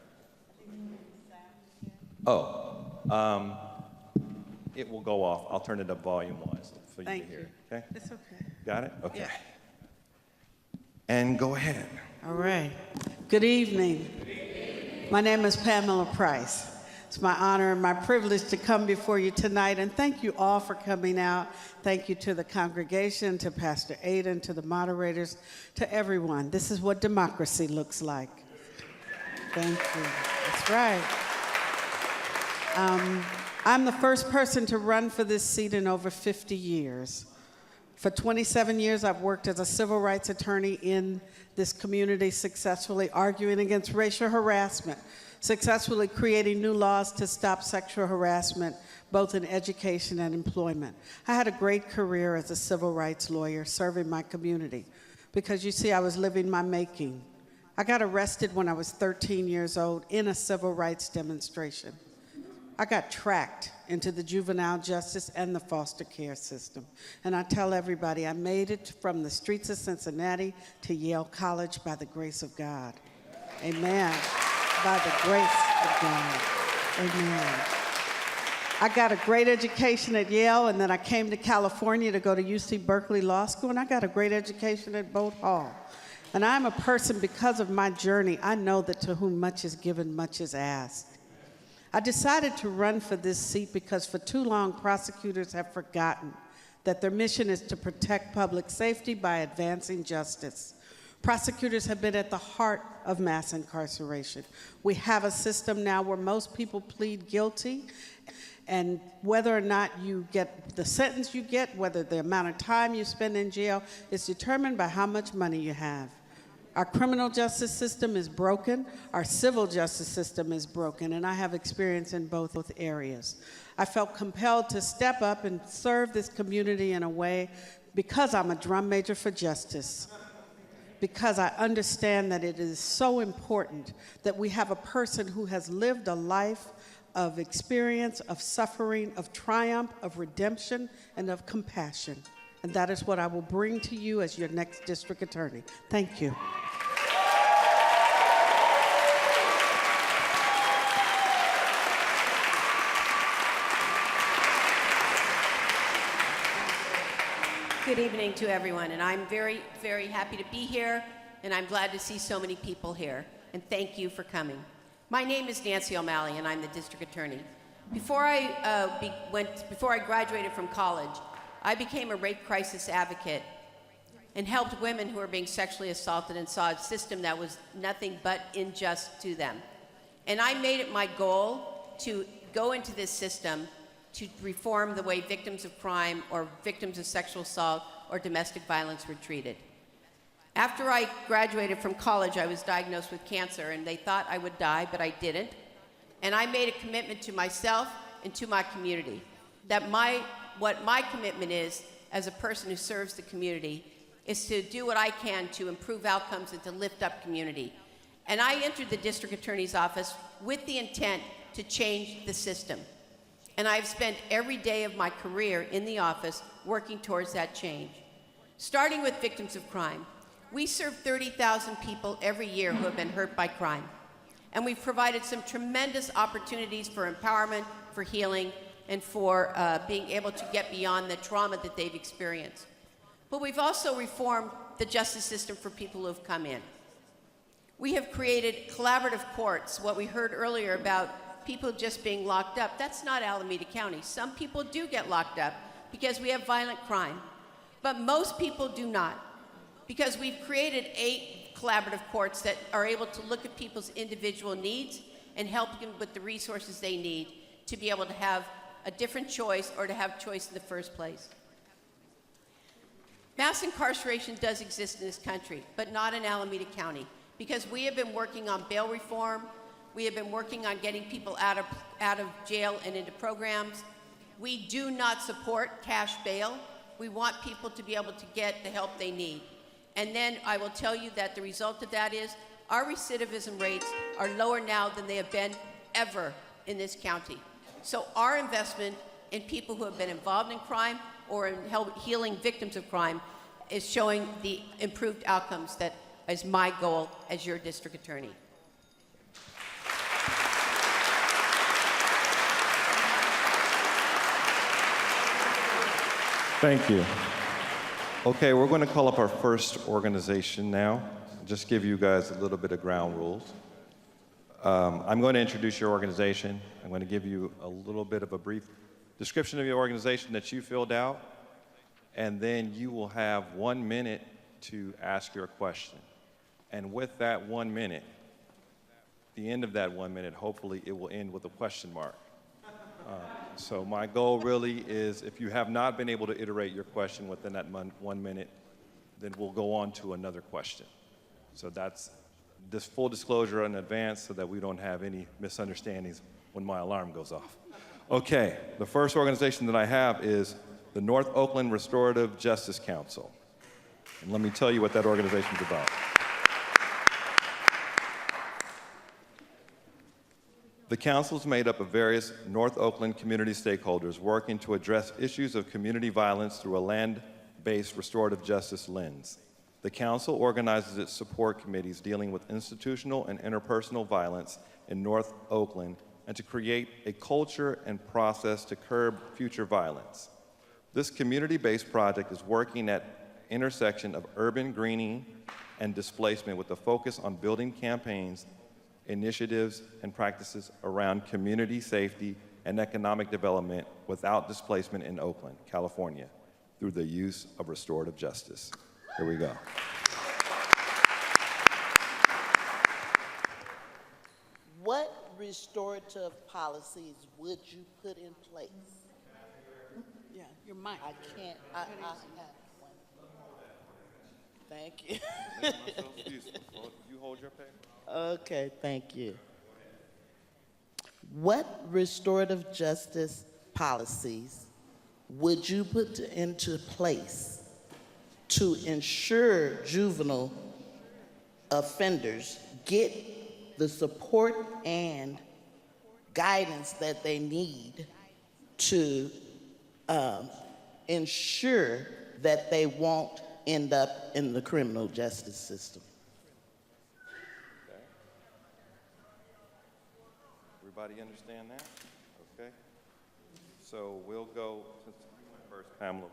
Oh, it will go off. I'll turn it up volume-wise for you to hear. Okay? It's okay. Got it? Okay. Yeah. And go ahead. All right. Good evening. My name is Pamela Price. It's my honor and my privilege to come before you tonight, and thank you all for coming out. Thank you to the congregation, to Pastor Aiden, to the moderators, to everyone. This is what democracy looks like. Thank you. That's right. I'm the first person to run for this seat in over 50 years. For 27 years, I've worked as a civil rights attorney in this community, successfully arguing against racial harassment, successfully creating new laws to stop sexual harassment, both in education and employment. I had a great career as a civil rights lawyer serving my community because, you see, I was living my making. I got arrested when I was 13 years old in a civil rights demonstration. I got tracked into the juvenile justice and the foster care system. And I tell everybody, I made it from the streets of Cincinnati to Yale College by the grace of God. Amen. By the grace of God. Amen. I got a great education at Yale, and then I came to California to go to UC Berkeley Law School, and I got a great education at Boat Hall. And I'm a person, because of my journey, I know that to whom much is given, much is asked. I decided to run for this seat because for too long, prosecutors have forgotten that their mission is to protect public safety by advancing justice. Prosecutors have been at the heart of mass incarceration. We have a system now where most people plead guilty, and whether or not you get the sentence you get, whether the amount of time you spend in jail, is determined by how much money you have. Our criminal justice system is broken. Our civil justice system is broken, and I have experience in both areas. I felt compelled to step up and serve this community in a way because I'm a drum major for justice, because I understand that it is so important that we have a person who has lived a life of experience, of suffering, of triumph, of redemption, and of compassion. And that is what I will bring to you as your next district attorney. Thank you. Good evening to everyone, and I'm very, very happy to be here, and I'm glad to see so many people here, and thank you for coming. My name is Nancy O'Malley, and I'm the district attorney. Before I graduated from college, I became a rape crisis advocate and helped women who were being sexually assaulted and saw a system that was nothing but unjust to them. And I made it my goal to go into this system to reform the way victims of crime or victims of sexual assault or domestic violence were treated. After I graduated from college, I was diagnosed with cancer, and they thought I would die, but I didn't. And I made a commitment to myself and to my community that what my commitment is as a person who serves the community is to do what I can to improve outcomes and to lift up community. And I entered the district attorney's office with the intent to change the system. And I've spent every day of my career in the office working towards that change. Starting with victims of crime, we serve 30,000 people every year who have been hurt by crime. And we've provided some tremendous opportunities for empowerment, for healing, and for being able to get beyond the trauma that they've experienced. But we've also reformed the justice system for people who have come in. We have created collaborative courts, what we heard earlier about people just being locked up. That's not Alameda County. Some people do get locked up because we have violent crime, but most people do not, because we've created 8 collaborative courts that are able to look at people's individual needs and help them with the resources they need to be able to have a different choice or to have choice in the first place. Mass incarceration does exist in this country, but not in Alameda County, because we have been working on bail reform. We have been working on getting people out of jail and into programs. We do not support cash bail. We want people to be able to get the help they need. And then I will tell you that the result of that is our recidivism rates are lower now than they have been ever in this county. So our investment in people who have been involved in crime or in healing victims of crime is showing the improved outcomes that is my goal as your district attorney. Thank you. Okay, we're going to call up our first organization now. just give you guys a little bit of ground rules. I'm going to introduce your organization. I'm going to give you a little bit of a brief description of your organization that you filled out, and then you will have 1 minute to ask your question. And with that 1 minute, the end of that 1 minute, hopefully it will end with a question mark. So my goal really is, if you have not been able to iterate your question within that 1 minute, then we'll go on to another question. So that's this full disclosure in advance so that we don't have any misunderstandings when my alarm goes off. Okay, the first organization that I have is the North Oakland Restorative Justice Council. And let me tell you what that organization is about. The council is made up of various North Oakland community stakeholders working to address issues of community violence through a land-based restorative justice lens. The council organizes its support committees dealing with institutional and interpersonal violence in North Oakland and to create a culture and process to curb future violence. This community-based project is working at intersection of urban greening and displacement with a focus on building campaigns, initiatives, and practices around community safety and economic development without displacement in Oakland, California, through the use of restorative justice. Here we go. What restorative policies would you put in place? Yeah, your mic. I can't, I thank you. You hold your paper. Okay, thank you. What restorative justice policies would you put into place to ensure juvenile offenders get the support and guidance that they need to ensure that they won't end up in the criminal justice system? Everybody understand that? Okay. So we'll go first, Pamela,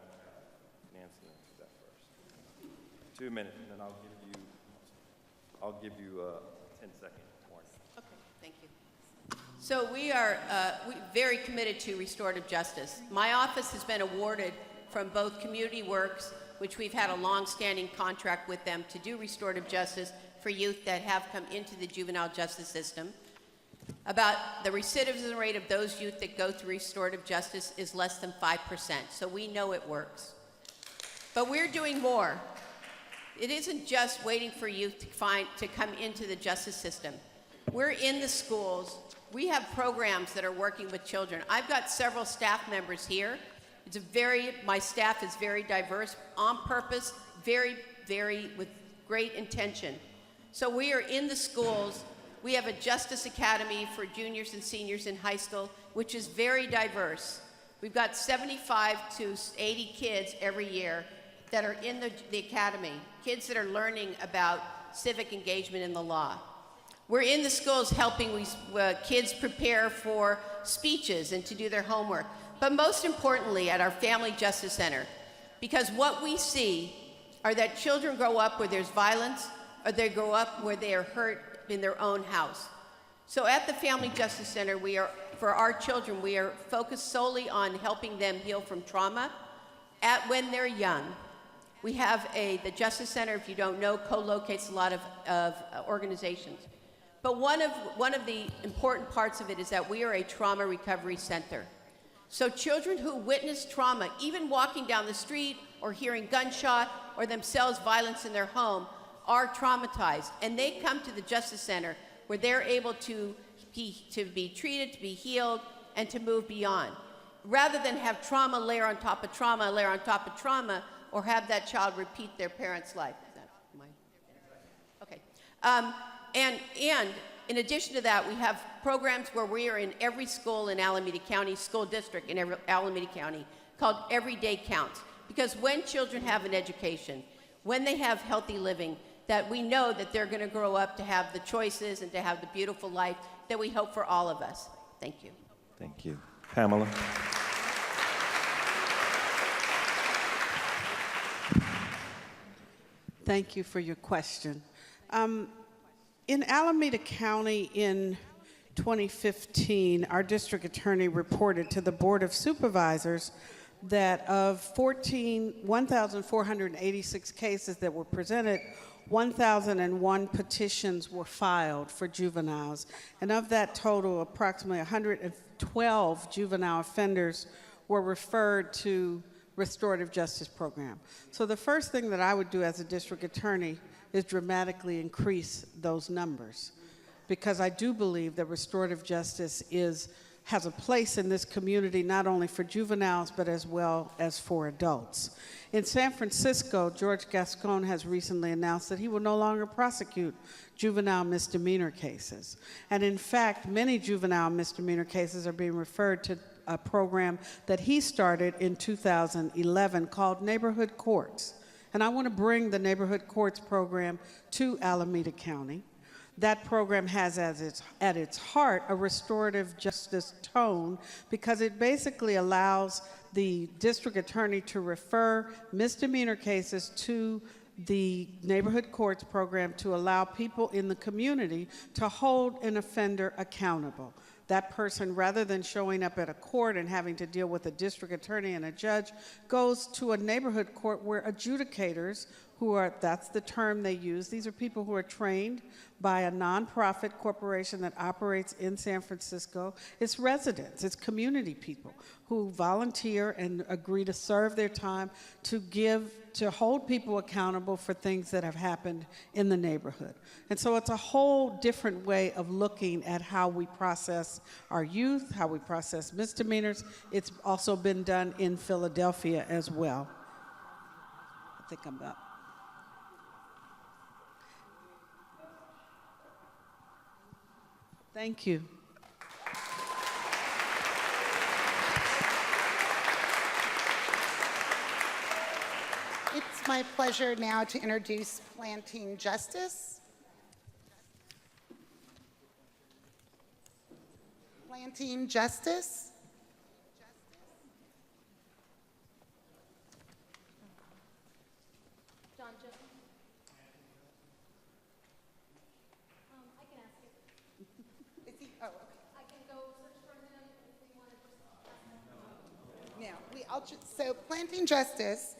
Nancy, and that first. 2 minutes, and then I'll give you a 10-second warning. Okay, thank you. So we are very committed to restorative justice. My office has been awarded from both Community Works, which we've had a long-standing contract with them to do restorative justice for youth that have come into the juvenile justice system. About the recidivism rate of those youth that go through restorative justice is less than 5%, so we know it works. But we're doing more. It isn't just waiting for youth to come into the justice system. We're in the schools. We have programs that are working with children. I've got several staff members here. My staff is very diverse, on purpose, very with great intention. So we are in the schools. We have a Justice Academy for juniors and seniors in high school, which is very diverse. We've got 75 to 80 kids every year that are in the academy, kids that are learning about civic engagement in the law. We're in the schools helping kids prepare for speeches and to do their homework. But most importantly, at our Family Justice Center, because what we see are that children grow up where there's violence, or they grow up where they are hurt in their own house. So at the Family Justice Center, for our children, we are focused solely on helping them heal from trauma when they're young. We have the Justice Center, if you don't know, co-locates a lot of organizations. But one of the important parts of it is that we are a trauma recovery center. So children who witness trauma, even walking down the street or hearing gunshot or themselves violence in their home, are traumatized, and they come to the Justice Center where they're able to be treated, to be healed, and to move beyond, rather than have trauma layer on top of trauma, layer on top of trauma, or have that child repeat their parent's life. Is that mine? Okay. And in addition to that, we have programs where we are in every school in Alameda County, school district in Alameda County, called Everyday Counts, because when children have an education, when they have healthy living, that we know that they're going to grow up to have the choices and to have the beautiful life that we hope for all of us. Thank you. Thank you. Pamela. Thank you for your question. In Alameda County in 2015, our district attorney reported to the Board of Supervisors that of 1,486 cases that were presented, 1,001 petitions were filed for juveniles. And of that total, approximately 112 juvenile offenders were referred to restorative justice program. So the first thing that I would do as a district attorney is dramatically increase those numbers, because I do believe that restorative justice has a place in this community, not only for juveniles, but as well as for adults. In San Francisco, George Gascon has recently announced that he will no longer prosecute juvenile misdemeanor cases. And in fact, many juvenile misdemeanor cases are being referred to a program that he started in 2011 called Neighborhood Courts. And I want to bring the Neighborhood Courts program to Alameda County. That program has at its heart a restorative justice tone, because it basically allows the district attorney to refer misdemeanor cases to the Neighborhood Courts program to allow people in the community to hold an offender accountable. That person, rather than showing up at a court and having to deal with a district attorney and a judge, goes to a neighborhood court where adjudicators, that's the term they use, these are people who are trained by a nonprofit corporation that operates in San Francisco. It's residents, it's community people who volunteer and agree to serve their time to hold people accountable for things that have happened in the neighborhood. And so it's a whole different way of looking at how we process our youth, how we process misdemeanors. It's also been done in Philadelphia as well. I think I'm up. Thank you. It's my pleasure now to introduce Planting Justice. Planting Justice. So Planting Justice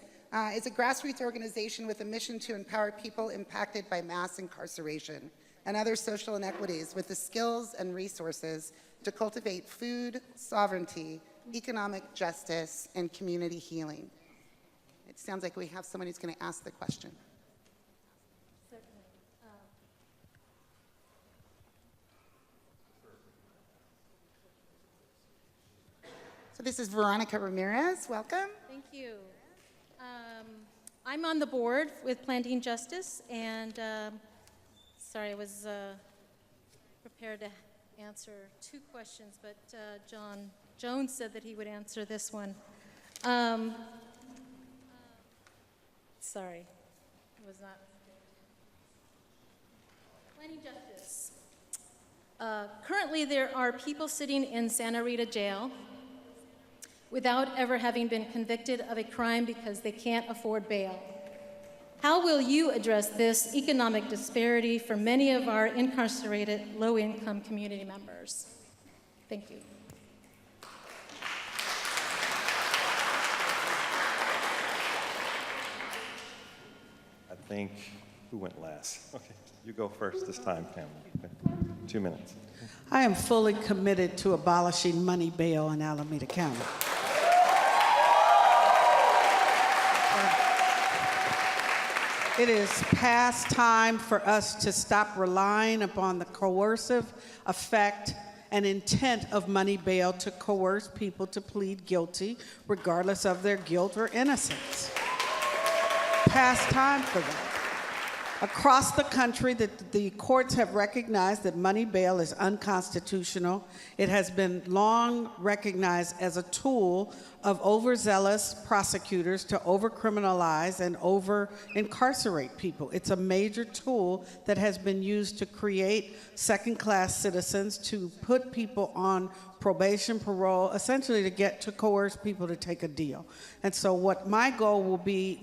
is a grassroots organization with a mission to empower people impacted by mass incarceration and other social inequities with the skills and resources to cultivate food sovereignty, economic justice, and community healing. It sounds like we have someone who's going to ask the question. So this is Veronica Ramirez. Welcome. Thank you. I'm on the board with Planting Justice, and sorry, I was prepared to answer two questions, but John Jones said that he would answer this one. Sorry, it was not. Planting Justice. Currently, there are people sitting in Santa Rita jail without ever having been convicted of a crime because they can't afford bail. How will you address this economic disparity for many of our incarcerated low-income community members? Thank you. I think, who went last? Okay, you go first this time, Pamela. Okay. 2 minutes. I am fully committed to abolishing money bail in Alameda County. It is past time for us to stop relying upon the coercive effect and intent of money bail to coerce people to plead guilty, regardless of their guilt or innocence. Past time for that. Across the country, the courts have recognized that money bail is unconstitutional. It has been long recognized as a tool of overzealous prosecutors to over-criminalize and over-incarcerate people. It's a major tool that has been used to create second-class citizens, to put people on probation, parole, essentially to coerce people to take a deal. And so what my goal will be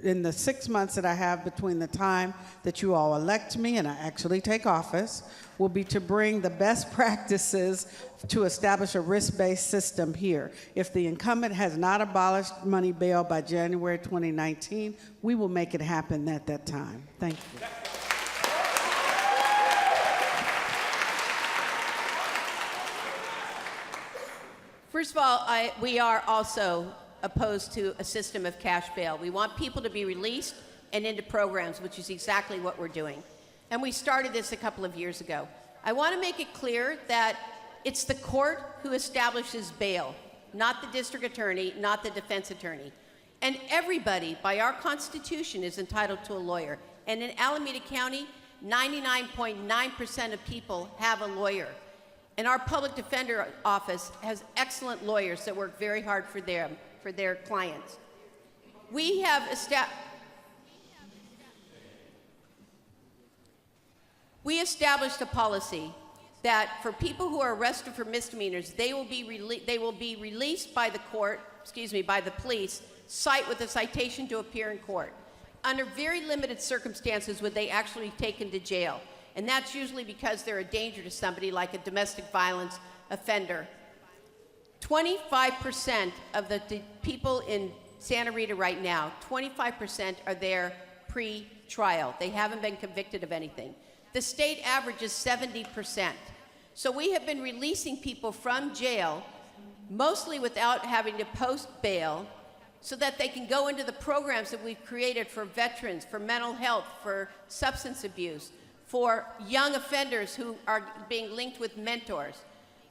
in the 6 months that I have between the time that you all elect me and I actually take office, will be to bring the best practices to establish a risk-based system here. If the incumbent has not abolished money bail by January 2019, we will make it happen at that time. Thank you. First of all, we are also opposed to a system of cash bail. We want people to be released and into programs, which is exactly what we're doing. And we started this a couple of years ago. I want to make it clear that it's the court who establishes bail, not the district attorney, not the defense attorney. And everybody, by our Constitution, is entitled to a lawyer. And in Alameda County, 99.9% of people have a lawyer. And our public defender office has excellent lawyers that work very hard for their clients. We have established a policy that for people who are arrested for misdemeanors, they will be released by the court, by the police, with a citation to appear in court. Under very limited circumstances would they actually be taken to jail. And that's usually because they're a danger to somebody, like a domestic violence offender. 25% of the people in Santa Rita right now, 25% are there pre-trial. They haven't been convicted of anything. The state average is 70%. So we have been releasing people from jail, mostly without having to post bail, so that they can go into the programs that we've created for veterans, for mental health, for substance abuse, for young offenders who are being linked with mentors,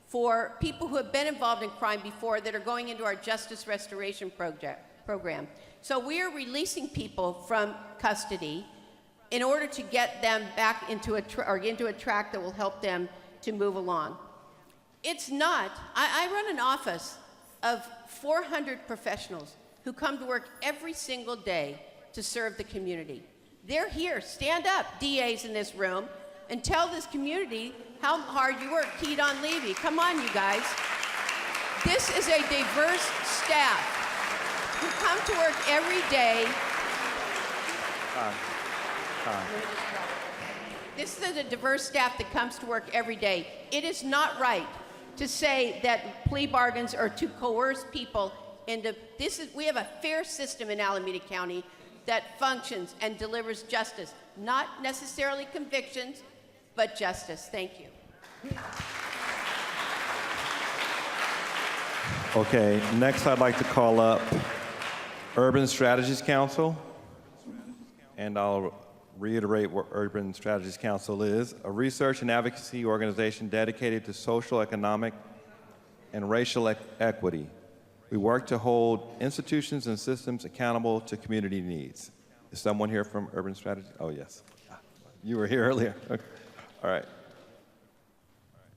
for people who have been involved in crime before that are going into our justice restoration program. So we are releasing people from custody in order to get them back into a track that will help them to move along. It's not, I run an office of 400 professionals who come to work every single day to serve the community. They're here. Stand up, DAs in this room, and tell this community how hard you work. Keaton Levy, come on, you guys. This is a diverse staff who come to work every day. This is a diverse staff that comes to work every day. It is not right to say that plea bargains are to coerce people into we have a fair system in Alameda County that functions and delivers justice. Not necessarily convictions, but justice. Thank you. Okay, next I'd like to call up Urban Strategies Council. And I'll reiterate what Urban Strategies Council is: a research and advocacy organization dedicated to social, economic, and racial equity. We work to hold institutions and systems accountable to community needs. Is someone here from Urban Strategies? Oh, yes. You were here earlier. Okay. All right.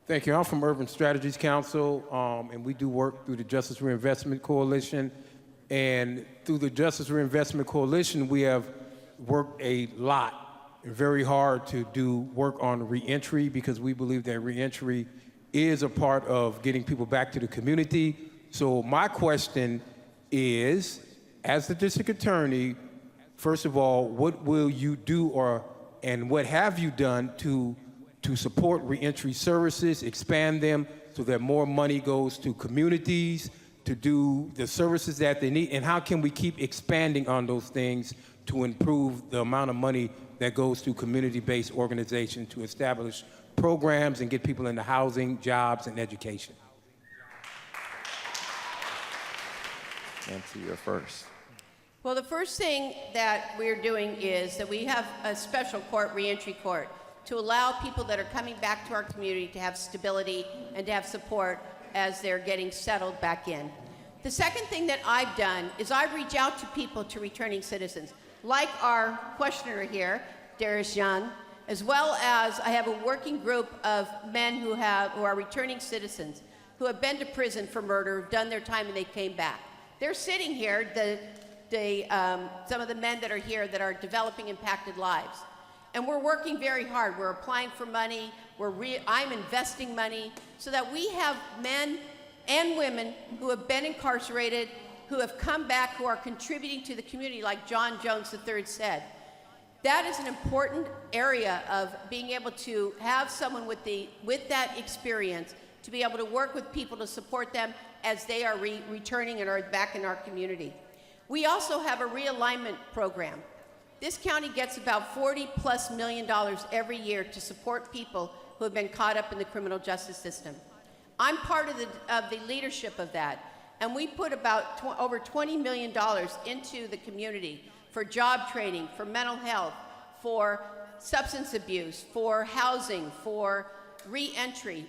Thank you. I'm from Urban Strategies Council, and we do work through the Justice Reinvestment Coalition. And through the Justice Reinvestment Coalition, we have worked a lot, very hard to do work on reentry, because we believe that reentry is a part of getting people back to the community. So my question is, as the district attorney, first of all, what will you do and what have you done to support reentry services, expand them so that more money goes to communities to do the services that they need? And how can we keep expanding on those things to improve the amount of money that goes to community-based organizations to establish programs and get people into housing, jobs, and education? Nancy, you're first. Well, the first thing that we're doing is that we have a special court, reentry court, to allow people that are coming back to our community to have stability and to have support as they're getting settled back in. The second thing that I've done is I reach out to people, to returning citizens, like our questioner here, Darius Young, as well as I have a working group of men who are returning citizens who have been to prison for murder, done their time, and they came back. They're sitting here, some of the men that are here that are developing impacted lives. And we're working very hard. We're applying for money. I'm investing money so that we have men and women who have been incarcerated who have come back, who are contributing to the community, like John Jones III said. That is an important area of being able to have someone with that experience to be able to work with people to support them as they are returning and are back in our community. We also have a realignment program. This county gets about $40+ million every year to support people who have been caught up in the criminal justice system. I'm part of the leadership of that, and we put about over $20 million into the community for job training, for mental health, for substance abuse, for housing, for re-entry.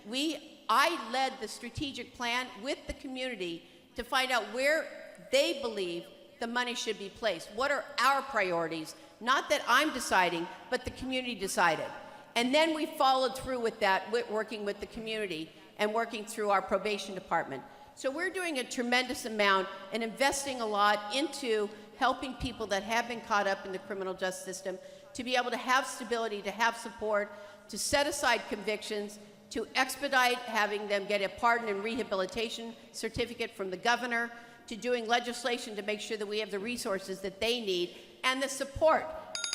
I led the strategic plan with the community to find out where they believe the money should be placed. What are our priorities? Not that I'm deciding, but the community decided. And then we followed through with that, working with the community and working through our probation department. So we're doing a tremendous amount and investing a lot into helping people that have been caught up in the criminal justice system to be able to have stability, to have support, to set aside convictions, to expedite having them get a pardon and rehabilitation certificate from the governor, to doing legislation to make sure that we have the resources that they need and the support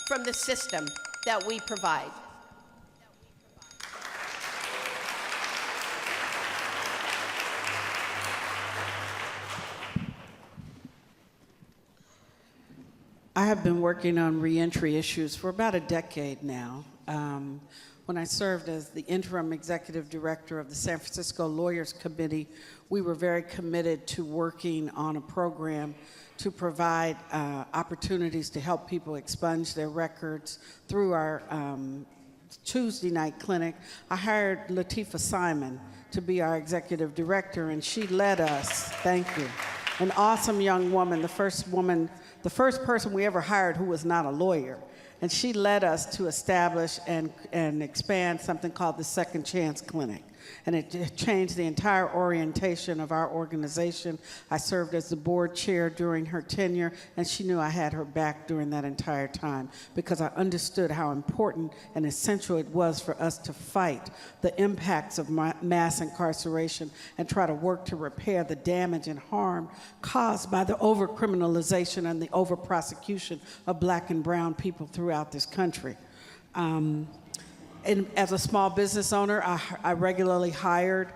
from the system that we provide. I have been working on reentry issues for about a decade now. When I served as the interim executive director of the San Francisco Lawyers Committee, we were very committed to working on a program to provide opportunities to help people expunge their records through our Tuesday night clinic. I hired Latifah Simon to be our executive director, and she led us, thank you, an awesome young woman, the first person we ever hired who was not a lawyer. And she led us to establish and expand something called the Second Chance Clinic. And it changed the entire orientation of our organization. I served as the board chair during her tenure, and she knew I had her back during that entire time because I understood how important and essential it was for us to fight the impacts of mass incarceration and try to work to repair the damage and harm caused by the over-criminalization and the over-prosecution of Black and brown people throughout this country. And as a small business owner, I regularly hired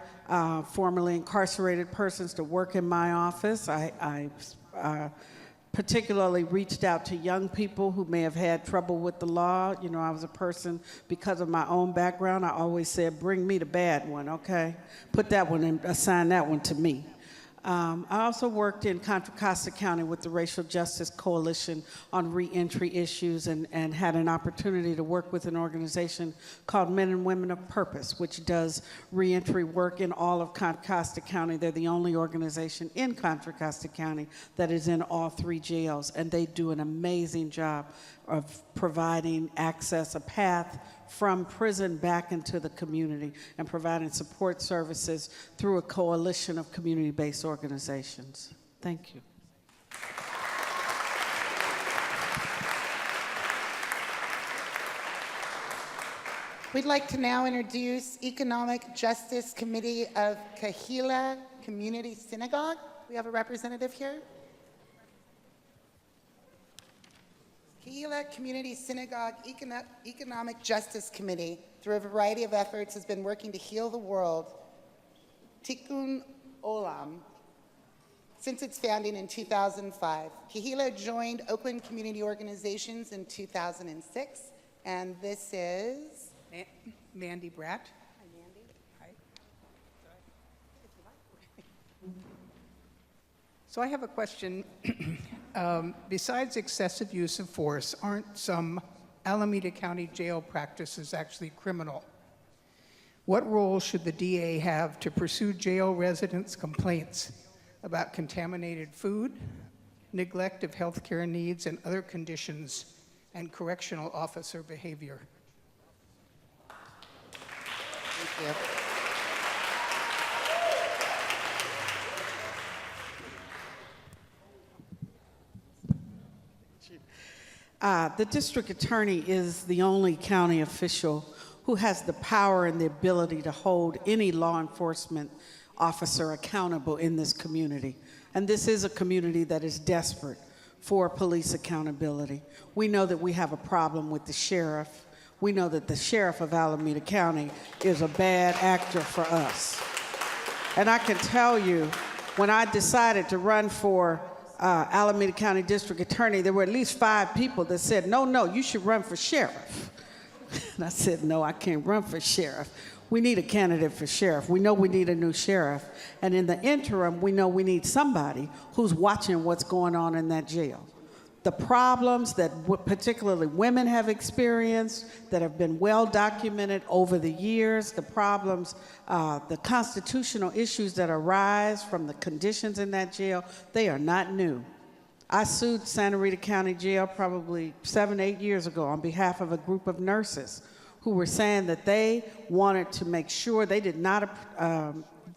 formerly incarcerated persons to work in my office. I particularly reached out to young people who may have had trouble with the law. You know, I was a person, because of my own background, I always said, bring me the bad one, okay? Put that one and assign that one to me. I also worked in Contra Costa County with the Racial Justice Coalition on reentry issues and had an opportunity to work with an organization called Men and Women of Purpose, which does reentry work in all of Contra Costa County. They're the only organization in Contra Costa County that is in all 3 jails, and they do an amazing job of providing access, a path from prison back into the community and providing support services through a coalition of community-based organizations. Thank you. We'd like to now introduce Economic Justice Committee of Kahila Community Synagogue. We have a representative here. Kahila Community Synagogue Economic Justice Committee, through a variety of efforts, has been working to heal the world, Tikkun Olam, since its founding in 2005. Kahila joined Oakland Community Organizations in 2006, and this is Mandy Bratt. Hi, Mandy. Hi. So I have a question. Besides excessive use of force, aren't some Alameda County jail practices actually criminal? What role should the DA have to pursue jail residents' complaints about contaminated food, neglect of healthcare needs and other conditions, and correctional officer behavior? Thank you. The district attorney is the only county official who has the power and the ability to hold any law enforcement officer accountable in this community. And this is a community that is desperate for police accountability. We know that we have a problem with the sheriff. We know that the sheriff of Alameda County is a bad actor for us. And I can tell you, when I decided to run for Alameda County District Attorney, there were at least 5 people that said, no, you should run for sheriff. And I said, no, I can't run for sheriff. We need a candidate for sheriff. We know we need a new sheriff. And in the interim, we know we need somebody who's watching what's going on in that jail. The problems that particularly women have experienced that have been well documented over the years, the problems, the constitutional issues that arise from the conditions in that jail, they are not new. I sued Santa Rita County Jail probably 7, 8 years ago on behalf of a group of nurses who were saying that they wanted to make sure they did not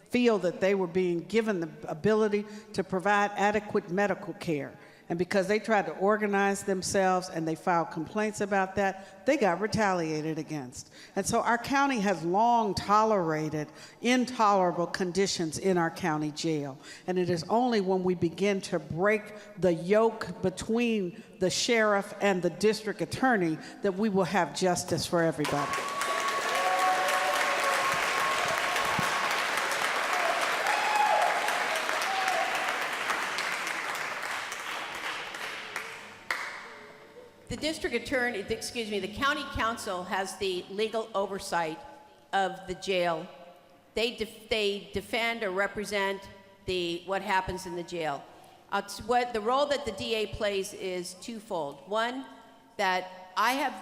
feel that they were being given the ability to provide adequate medical care. And because they tried to organize themselves and they filed complaints about that, they got retaliated against. And so our county has long tolerated intolerable conditions in our county jail. And it is only when we begin to break the yoke between the sheriff and the district attorney that we will have justice for everybody. The district attorney, the county council has the legal oversight of the jail. They defend or represent what happens in the jail. The role that the DA plays is twofold. One, that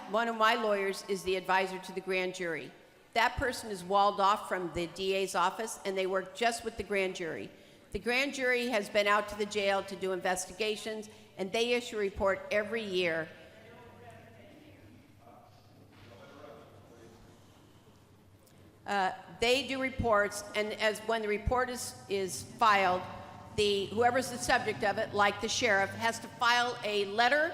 one of my lawyers is the advisor to the grand jury. That person is walled off from the DA's office, and they work just with the grand jury. The grand jury has been out to the jail to do investigations, and they issue a report every year. They do reports, and when the report is filed, whoever's the subject of it, like the sheriff, has to file a letter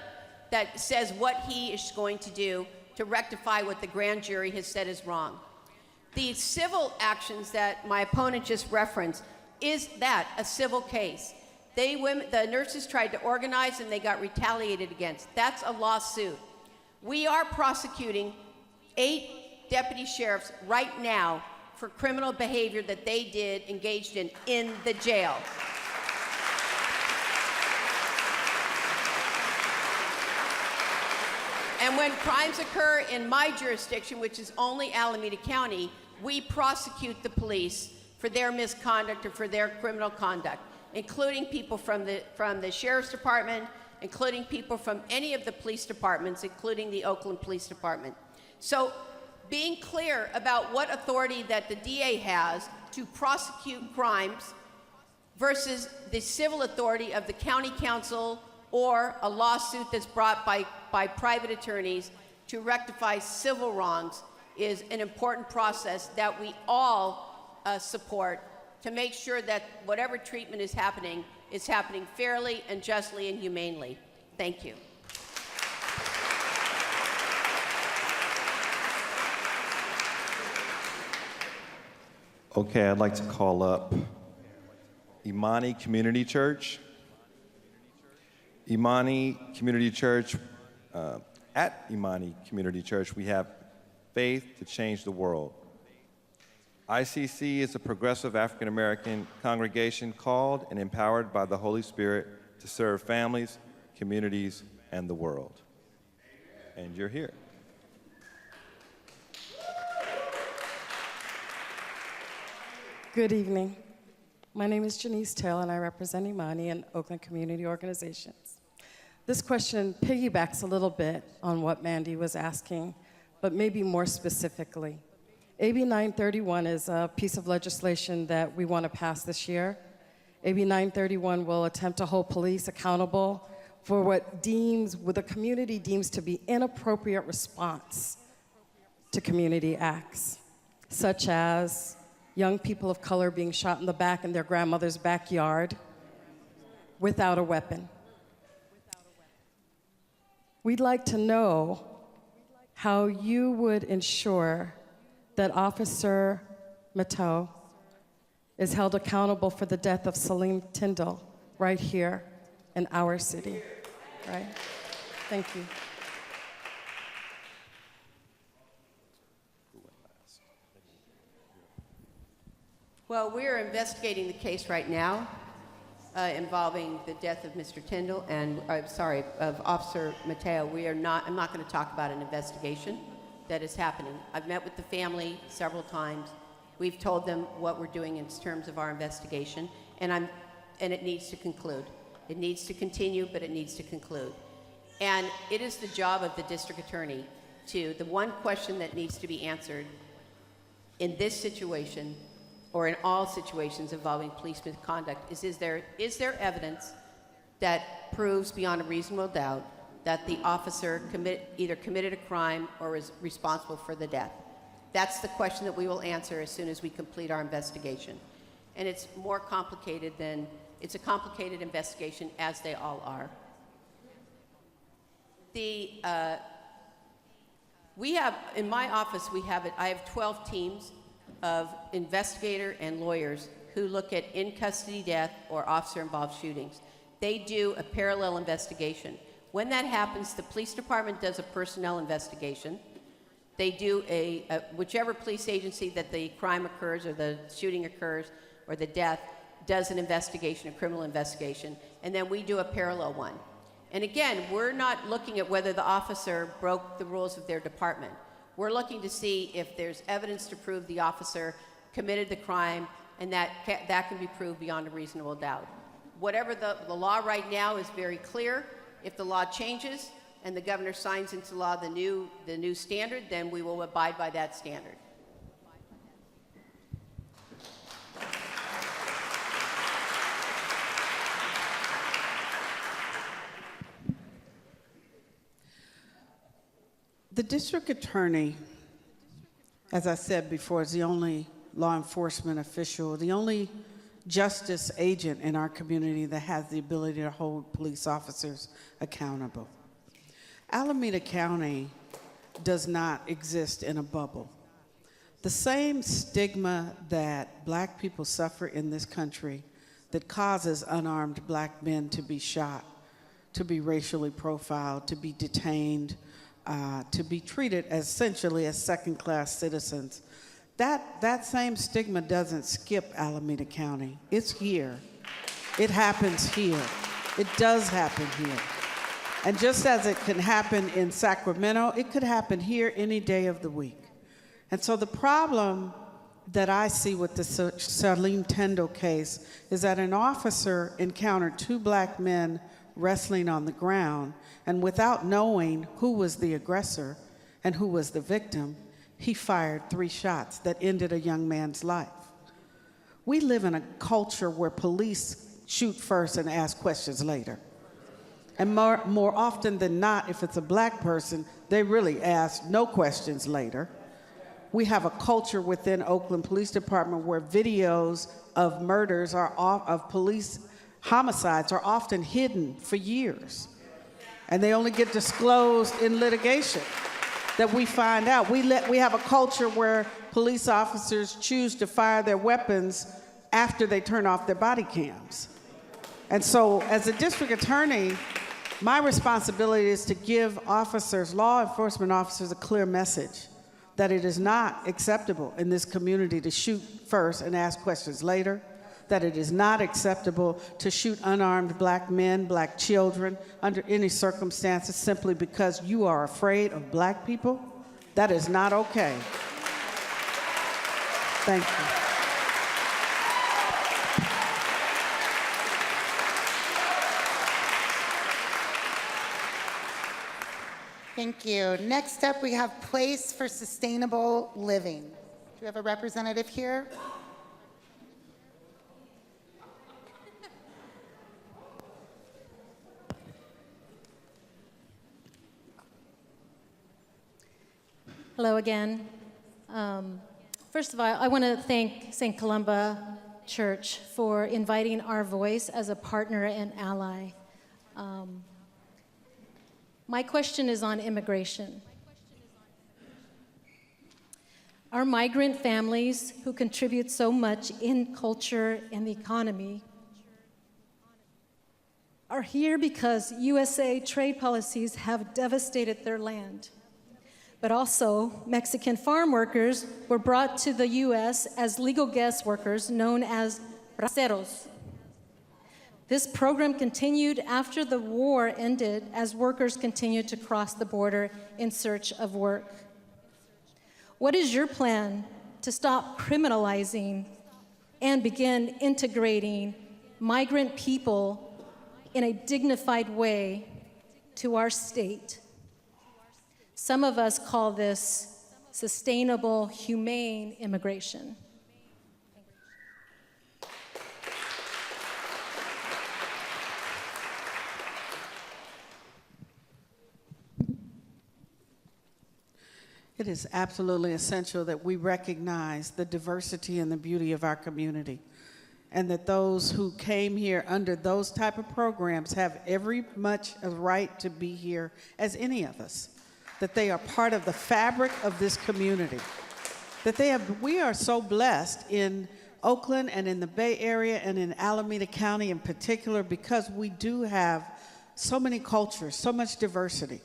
that says what he is going to do to rectify what the grand jury has said is wrong. The civil actions that my opponent just referenced, is that a civil case? The nurses tried to organize and they got retaliated against. That's a lawsuit. We are prosecuting 8 deputy sheriffs right now for criminal behavior that they engaged in the jail. And when crimes occur in my jurisdiction, which is only Alameda County, we prosecute the police for their misconduct or for their criminal conduct, including people from the sheriff's department, including people from any of the police departments, including the Oakland Police Department. So being clear about what authority that the DA has to prosecute crimes versus the civil authority of the county council or a lawsuit that's brought by private attorneys to rectify civil wrongs is an important process that we all support to make sure that whatever treatment is happening fairly and justly and humanely. Thank you. Okay, I'd like to call up Imani Community Church. Imani Community Church, at Imani Community Church, we have faith to change the world. ICC is a progressive African American congregation called and empowered by the Holy Spirit to serve families, communities, and the world. And you're here. Good evening. My name is Janice Taylor, and I represent Imani and Oakland Community Organizations. This question piggybacks a little bit on what Mandy was asking, but maybe more specifically. AB 931 is a piece of legislation that we want to pass this year. AB 931 will attempt to hold police accountable for what the community deems to be inappropriate response to community acts, such as young people of color being shot in the back in their grandmother's backyard without a weapon. We'd like to know how you would ensure that Officer Mateau is held accountable for the death of Salim Tyndall right here in our city, right? Thank you. Well, we are investigating the case right now involving the death of Mr. Tyndall and, of Officer Mateo. I'm not going to talk about an investigation that is happening. I've met with the family several times. We've told them what we're doing in terms of our investigation, and it needs to conclude. It needs to continue, but it needs to conclude. And it is the job of the district attorney the one question that needs to be answered in this situation, or in all situations involving police misconduct, is there evidence that proves beyond a reasonable doubt that the officer either committed a crime or is responsible for the death? That's the question that we will answer as soon as we complete our investigation. And it's more complicated it's a complicated investigation, as they all are. In my office, I have 12 teams of investigator and lawyers who look at in-custody death or officer-involved shootings. They do a parallel investigation. When that happens, the police department does a personnel investigation. They do whichever police agency that the crime occurs or the shooting occurs or the death does an investigation, a criminal investigation, and then we do a parallel one. And again, we're not looking at whether the officer broke the rules of their department. We're looking to see if there's evidence to prove the officer committed the crime, and that can be proved beyond a reasonable doubt. Whatever the law right now is very clear. If the law changes and the governor signs into law the new standard, then we will abide by that standard. The district attorney, as I said before, is the only law enforcement official, the only justice agent in our community that has the ability to hold police officers accountable. Alameda County does not exist in a bubble. The same stigma that black people suffer in this country that causes unarmed black men to be shot, to be racially profiled, to be detained, to be treated essentially as second-class citizens. That same stigma doesn't skip Alameda County. It's here. It happens here. It does happen here. And just as it can happen in Sacramento, it could happen here any day of the week. And so the problem that I see with the Charlene Tyndall case is that an officer encountered two black men wrestling on the ground, and without knowing who was the aggressor and who was the victim, he fired 3 shots that ended a young man's life. We live in a culture where police shoot first and ask questions later. And more often than not, if it's a black person, they really ask no questions later. We have a culture within Oakland Police Department where videos of murders of police homicides are often hidden for years. And they only get disclosed in litigation that we find out. We have a culture where police officers choose to fire their weapons after they turn off their body cams. And so as a district attorney, my responsibility is to give officers, law enforcement officers, a clear message that it is not acceptable in this community to shoot first and ask questions later, that it is not acceptable to shoot unarmed black men, black children, under any circumstances simply because you are afraid of black people. That is not okay. Thank you. Thank you. Next up, we have Place for Sustainable Living. Do we have a representative here? Hello again. First of all, I want to thank St. Columba Church for inviting our voice as a partner and ally. My question is on immigration. Our migrant families who contribute so much in culture and the economy are here because USA trade policies have devastated their land. But also, Mexican farm workers were brought to the US as legal guest workers known as braceros. This program continued after the war ended as workers continued to cross the border in search of work. What is your plan to stop criminalizing and begin integrating migrant people in a dignified way to our state? Some of us call this sustainable, humane immigration. It is absolutely essential that we recognize the diversity and the beauty of our community, and that those who came here under those type of programs have every much a right to be here as any of us, that they are part of the fabric of this community, that we are so blessed in Oakland and in the Bay Area and in Alameda County in particular, because we do have so many cultures, so much diversity.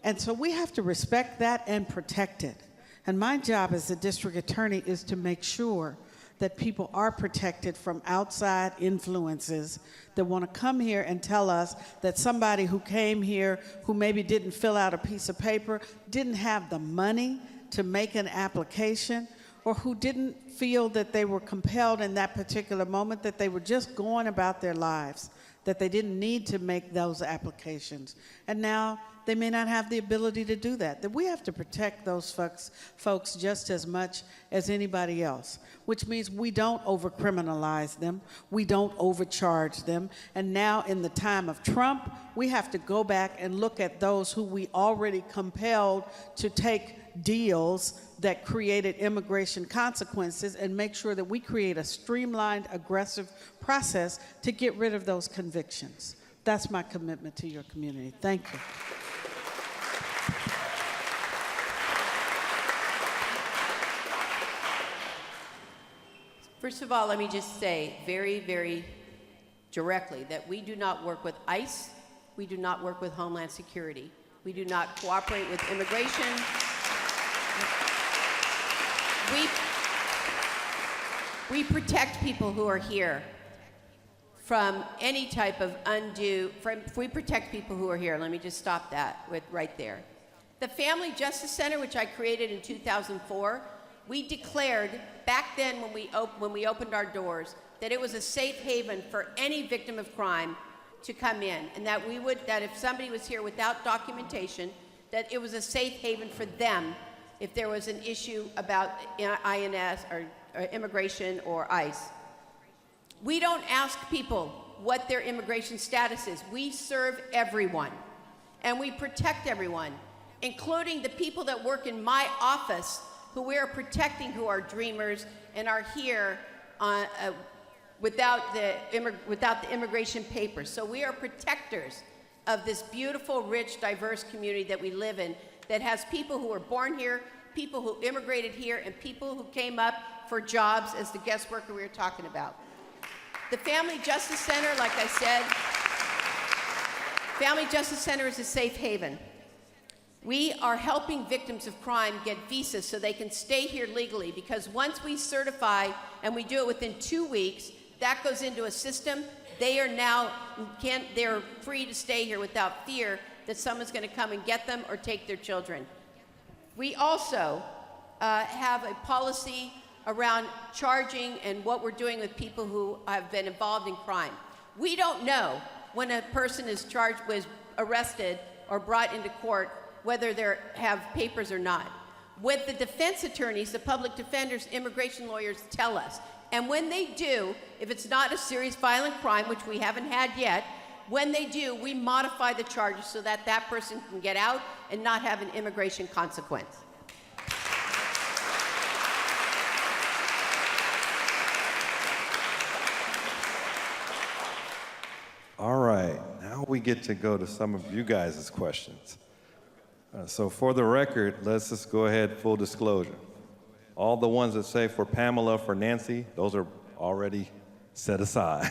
And so we have to respect that and protect it. And my job as the district attorney is to make sure that people are protected from outside influences that want to come here and tell us that somebody who came here who maybe didn't fill out a piece of paper, didn't have the money to make an application, or who didn't feel that they were compelled in that particular moment, that they were just going about their lives, that they didn't need to make those applications. And now they may not have the ability to do that. That we have to protect those folks just as much as anybody else, which means we don't over-criminalize them, we don't overcharge them. And now in the time of Trump, we have to go back and look at those who we already compelled to take deals that created immigration consequences and make sure that we create a streamlined, aggressive process to get rid of those convictions. That's my commitment to your community. Thank you. First of all, let me just say very, very directly that we do not work with ICE. We do not work with Homeland Security. We do not cooperate with immigration. We protect people who are here from any type of we protect people who are here. Let me just stop that right there. The Family Justice Center, which I created in 2004, we declared back then when we opened our doors that it was a safe haven for any victim of crime to come in, and that if somebody was here without documentation, that it was a safe haven for them if there was an issue about INS or immigration or ICE. We don't ask people what their immigration status is. We serve everyone, and we protect everyone, including the people that work in my office who we are protecting, who are dreamers and are here without the immigration papers. So we are protectors of this beautiful, rich, diverse community that we live in, that has people who were born here, people who immigrated here, and people who came up for jobs as the guest worker we were talking about. The Family Justice Center, like I said, Family Justice Center is a safe haven. We are helping victims of crime get visas so they can stay here legally, because once we certify, and we do it within 2 weeks, that goes into a system. They're free to stay here without fear that someone's going to come and get them or take their children. We also have a policy around charging and what we're doing with people who have been involved in crime. We don't know when a person is charged, was arrested, or brought into court, whether they have papers or not. With the defense attorneys, the public defenders, immigration lawyers tell us. And when they do, if it's not a serious violent crime, which we haven't had yet, when they do, we modify the charges so that that person can get out and not have an immigration consequence. All right, now we get to go to some of you guys' questions. So for the record, let's just go ahead, full disclosure. All the ones that say for Pamela, for Nancy, those are already set aside.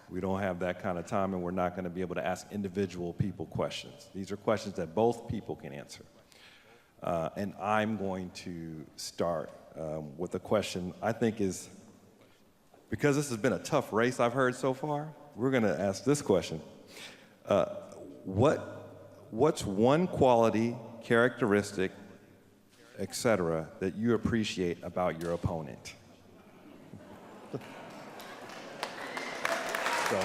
We don't have that kind of time, and we're not going to be able to ask individual people questions. These are questions that both people can answer. And I'm going to start with a question I think is, because this has been a tough race I've heard so far, we're going to ask this question. What's one quality, characteristic, etc., that you appreciate about your opponent? So,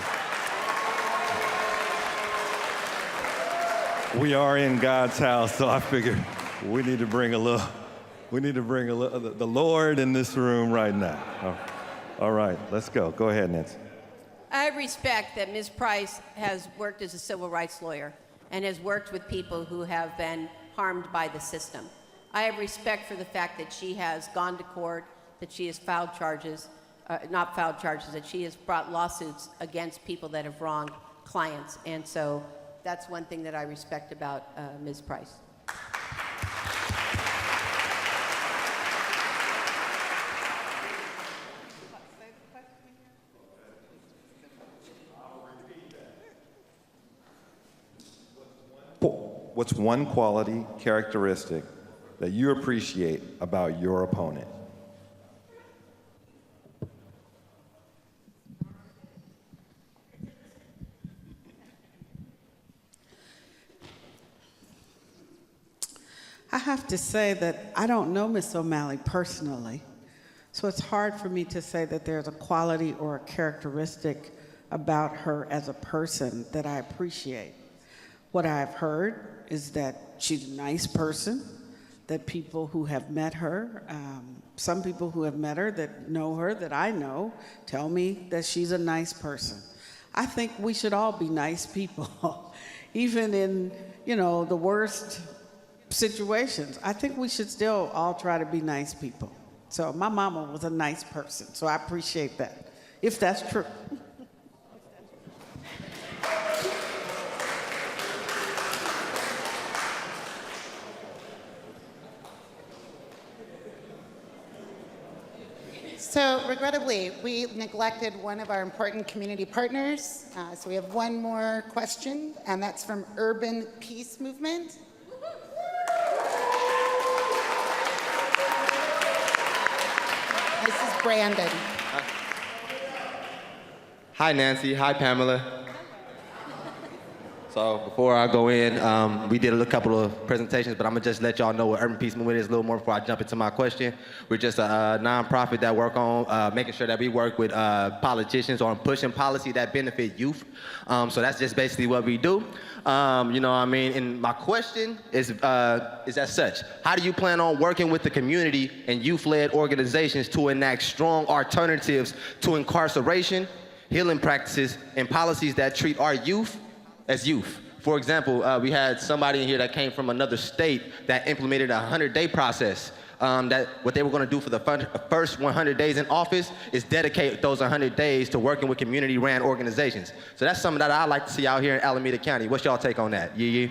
we are in God's house, so I figured we need to bring the Lord in this room right now. All right, let's go. Go ahead, Nancy. I respect that Ms. Price has worked as a civil rights lawyer and has worked with people who have been harmed by the system. I have respect for the fact that she has gone to court, that she has filed charges, not filed charges, that she has brought lawsuits against people that have wronged clients. And so that's one thing that I respect about Ms. Price. What's one quality, characteristic that you appreciate about your opponent? I have to say that I don't know Miss O'Malley personally, so it's hard for me to say that there's a quality or a characteristic about her as a person that I appreciate. What I've heard is that she's a nice person, that people who have met her, some people who have met her that know her, that I know, tell me that she's a nice person. I think we should all be nice people, even in, the worst situations. I think we should still all try to be nice people. So my mama was a nice person, so I appreciate that, if that's true. So regrettably, we neglected one of our important community partners. So we have one more question, and that's from Urban Peace Movement. This is Brandon. Hi, Nancy. Hi, Pamela. So before I go in, we did a couple of presentations, but I'm gonna just let y'all know what Urban Peace Movement is a little more before I jump into my question. We're just a nonprofit that work on making sure that we work with politicians on pushing policy that benefit youth. So that's just basically what we do. You know what I mean? And my question is as such: how do you plan on working with the community and youth-led organizations to enact strong alternatives to incarceration, healing practices, and policies that treat our youth as youth? For example, we had somebody in here that came from another state that implemented a 100-day process. That what they were going to do for the first 100 days in office is dedicate those 100 days to working with community-ran organizations. So that's something that I like to see out here in Alameda County. What's y'all take on that? Yeah.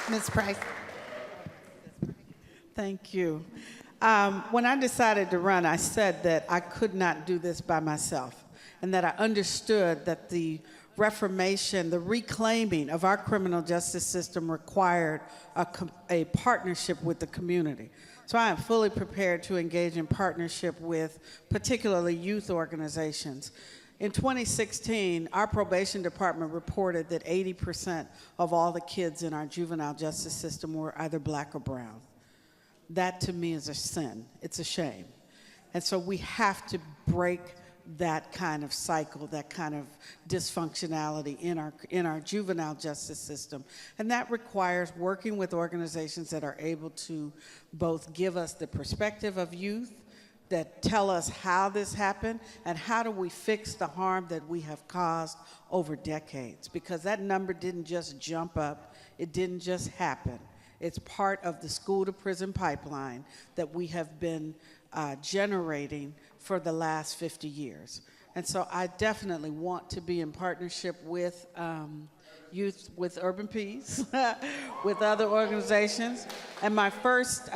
Ms. Price. Thank you. When I decided to run, I said that I could not do this by myself, and that I understood that the reformation, the reclaiming of our criminal justice system required a partnership with the community. So I am fully prepared to engage in partnership with particularly youth organizations. In 2016, our probation department reported that 80% of all the kids in our juvenile justice system were either black or brown. That to me is a sin. It's a shame. And so we have to break that kind of cycle, that kind of dysfunctionality in our juvenile justice system. And that requires working with organizations that are able to both give us the perspective of youth, that tell us how this happened, and how do we fix the harm that we have caused over decades. Because that number didn't just jump up, it didn't just happen. It's part of the school-to-prison pipeline that we have been generating for the last 50 years. And so I definitely want to be in partnership with youth with Urban Peace, with other organizations. And my first,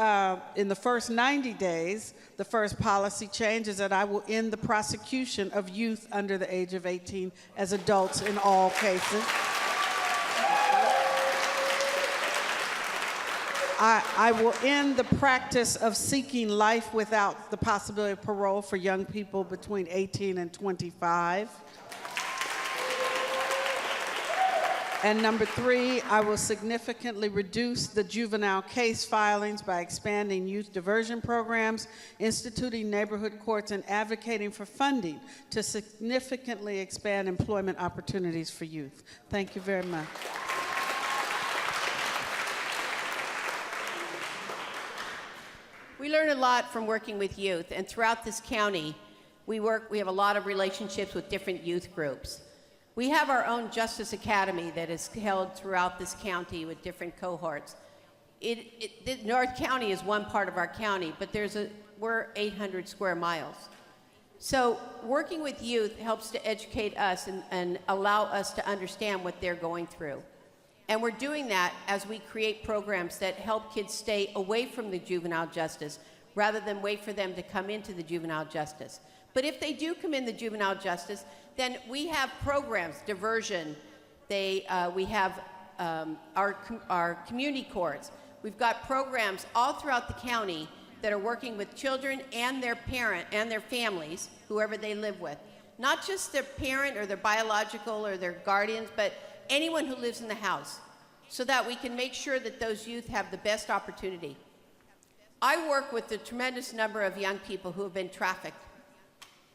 in the first 90 days, the first policy change is that I will end the prosecution of youth under the age of 18 as adults in all cases. I will end the practice of seeking life without the possibility of parole for young people between 18 and 25. And number 3, I will significantly reduce the juvenile case filings by expanding youth diversion programs, instituting neighborhood courts, and advocating for funding to significantly expand employment opportunities for youth. Thank you very much. We learn a lot from working with youth, and throughout this county, we have a lot of relationships with different youth groups. We have our own Justice Academy that is held throughout this county with different cohorts. North County is one part of our county, but we're 800 square miles. So working with youth helps to educate us and allow us to understand what they're going through. And we're doing that as we create programs that help kids stay away from the juvenile justice rather than wait for them to come into the juvenile justice. But if they do come in the juvenile justice, then we have programs, diversion. We have our community courts. We've got programs all throughout the county that are working with children and their parent and their families, whoever they live with. Not just their parent or their biological or their guardians, but anyone who lives in the house, so that we can make sure that those youth have the best opportunity. I work with a tremendous number of young people who have been trafficked.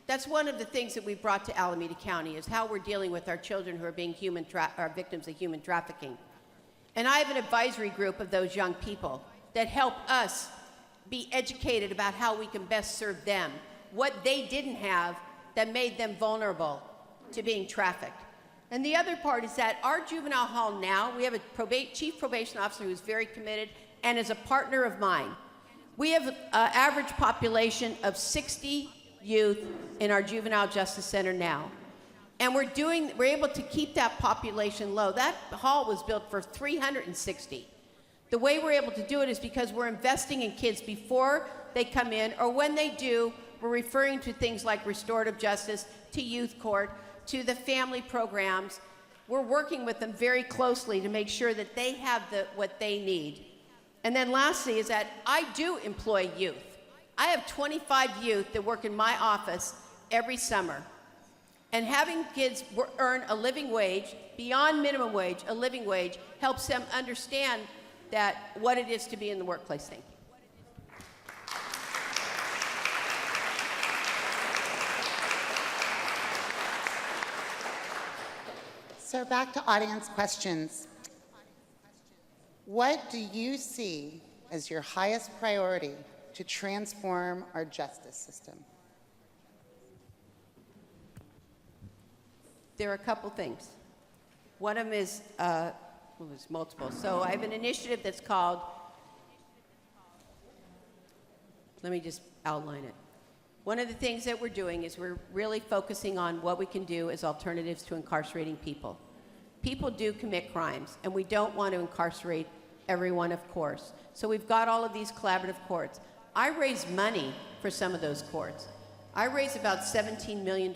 That's one of the things that we brought to Alameda County, is how we're dealing with our children who are being victims of human trafficking. And I have an advisory group of those young people that help us be educated about how we can best serve them, what they didn't have that made them vulnerable to being trafficked. And the other part is that our juvenile hall now, we have a chief probation officer who's very committed and is a partner of mine. We have an average population of 60 youth in our juvenile justice center now. And we're able to keep that population low. That hall was built for 360. The way we're able to do it is because we're investing in kids before they come in, or when they do, we're referring to things like restorative justice, to youth court, to the family programs. We're working with them very closely to make sure that they have what they need. And then lastly is that I do employ youth. I have 25 youth that work in my office every summer. And having kids earn a living wage, beyond minimum wage, a living wage, helps them understand what it is to be in the workplace. Thank you. So back to audience questions. What do you see as your highest priority to transform our justice system? There are a couple things. One of them is, well, there's multiple. So I have an initiative that's called, let me just outline it. One of the things that we're doing is we're really focusing on what we can do as alternatives to incarcerating people. People do commit crimes, and we don't want to incarcerate everyone, of course. So we've got all of these collaborative courts. I raise money for some of those courts. I raise about $17 million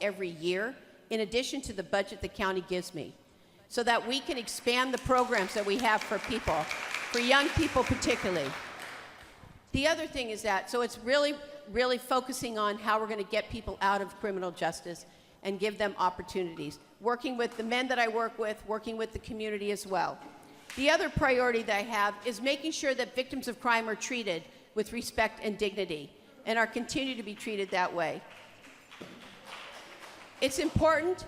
every year, in addition to the budget the county gives me, so that we can expand the programs that we have for people, for young people particularly. The other thing is that, so it's really focusing on how we're going to get people out of criminal justice and give them opportunities. Working with the men that I work with, working with the community as well. The other priority that I have is making sure that victims of crime are treated with respect and dignity, and are continue to be treated that way. It's important.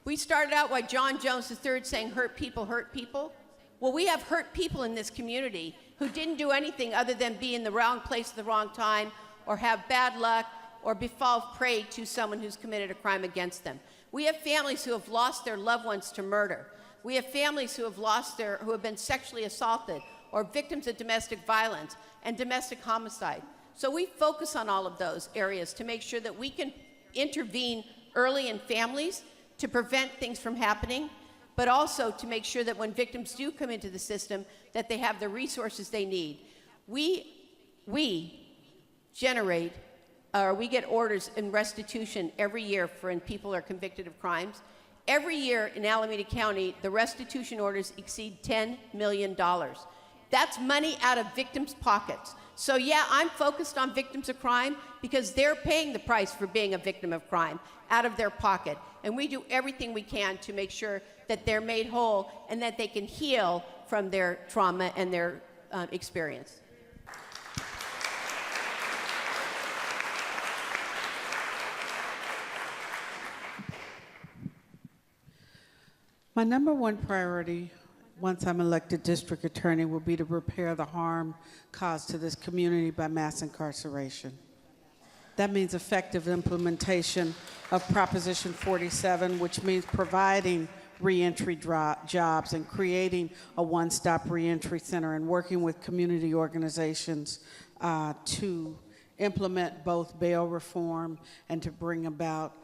We started out by John Jones III saying, hurt people, hurt people. Well, we have hurt people in this community who didn't do anything other than be in the wrong place at the wrong time, or have bad luck, or fall prey to someone who's committed a crime against them. We have families who have lost their loved ones to murder. We have families who have been sexually assaulted, or victims of domestic violence and domestic homicide. So we focus on all of those areas to make sure that we can intervene early in families to prevent things from happening, but also to make sure that when victims do come into the system, that they have the resources they need. We generate, or we get orders in restitution every year for when people are convicted of crimes. Every year in Alameda County, the restitution orders exceed $10 million. That's money out of victims' pockets. So yeah, I'm focused on victims of crime because they're paying the price for being a victim of crime out of their pocket. And we do everything we can to make sure that they're made whole and that they can heal from their trauma and their experience. My number one priority, once I'm elected district attorney, will be to repair the harm caused to this community by mass incarceration. That means effective implementation of Proposition 47, which means providing reentry jobs and creating a one-stop reentry center and working with community organizations to implement both bail reform and to bring about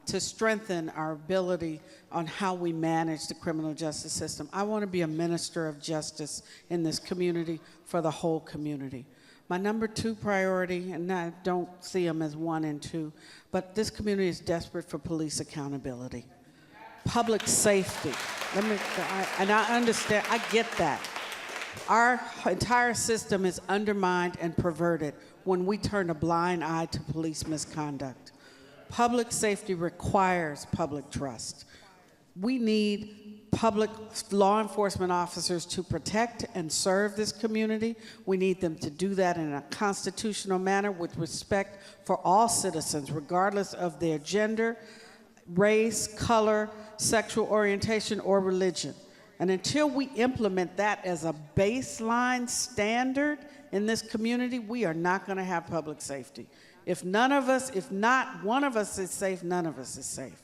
to strengthen our ability on how we manage the criminal justice system. I want to be a minister of justice in this community for the whole community. My number two priority, and I don't see them as one and two, but this community is desperate for police accountability. Public safety. And I understand, I get that. Our entire system is undermined and perverted when we turn a blind eye to police misconduct. Public safety requires public trust. We need public law enforcement officers to protect and serve this community. We need them to do that in a constitutional manner with respect for all citizens, regardless of their gender, race, color, sexual orientation, or religion. And until we implement that as a baseline standard in this community, we are not going to have public safety. If not one of us is safe, none of us is safe.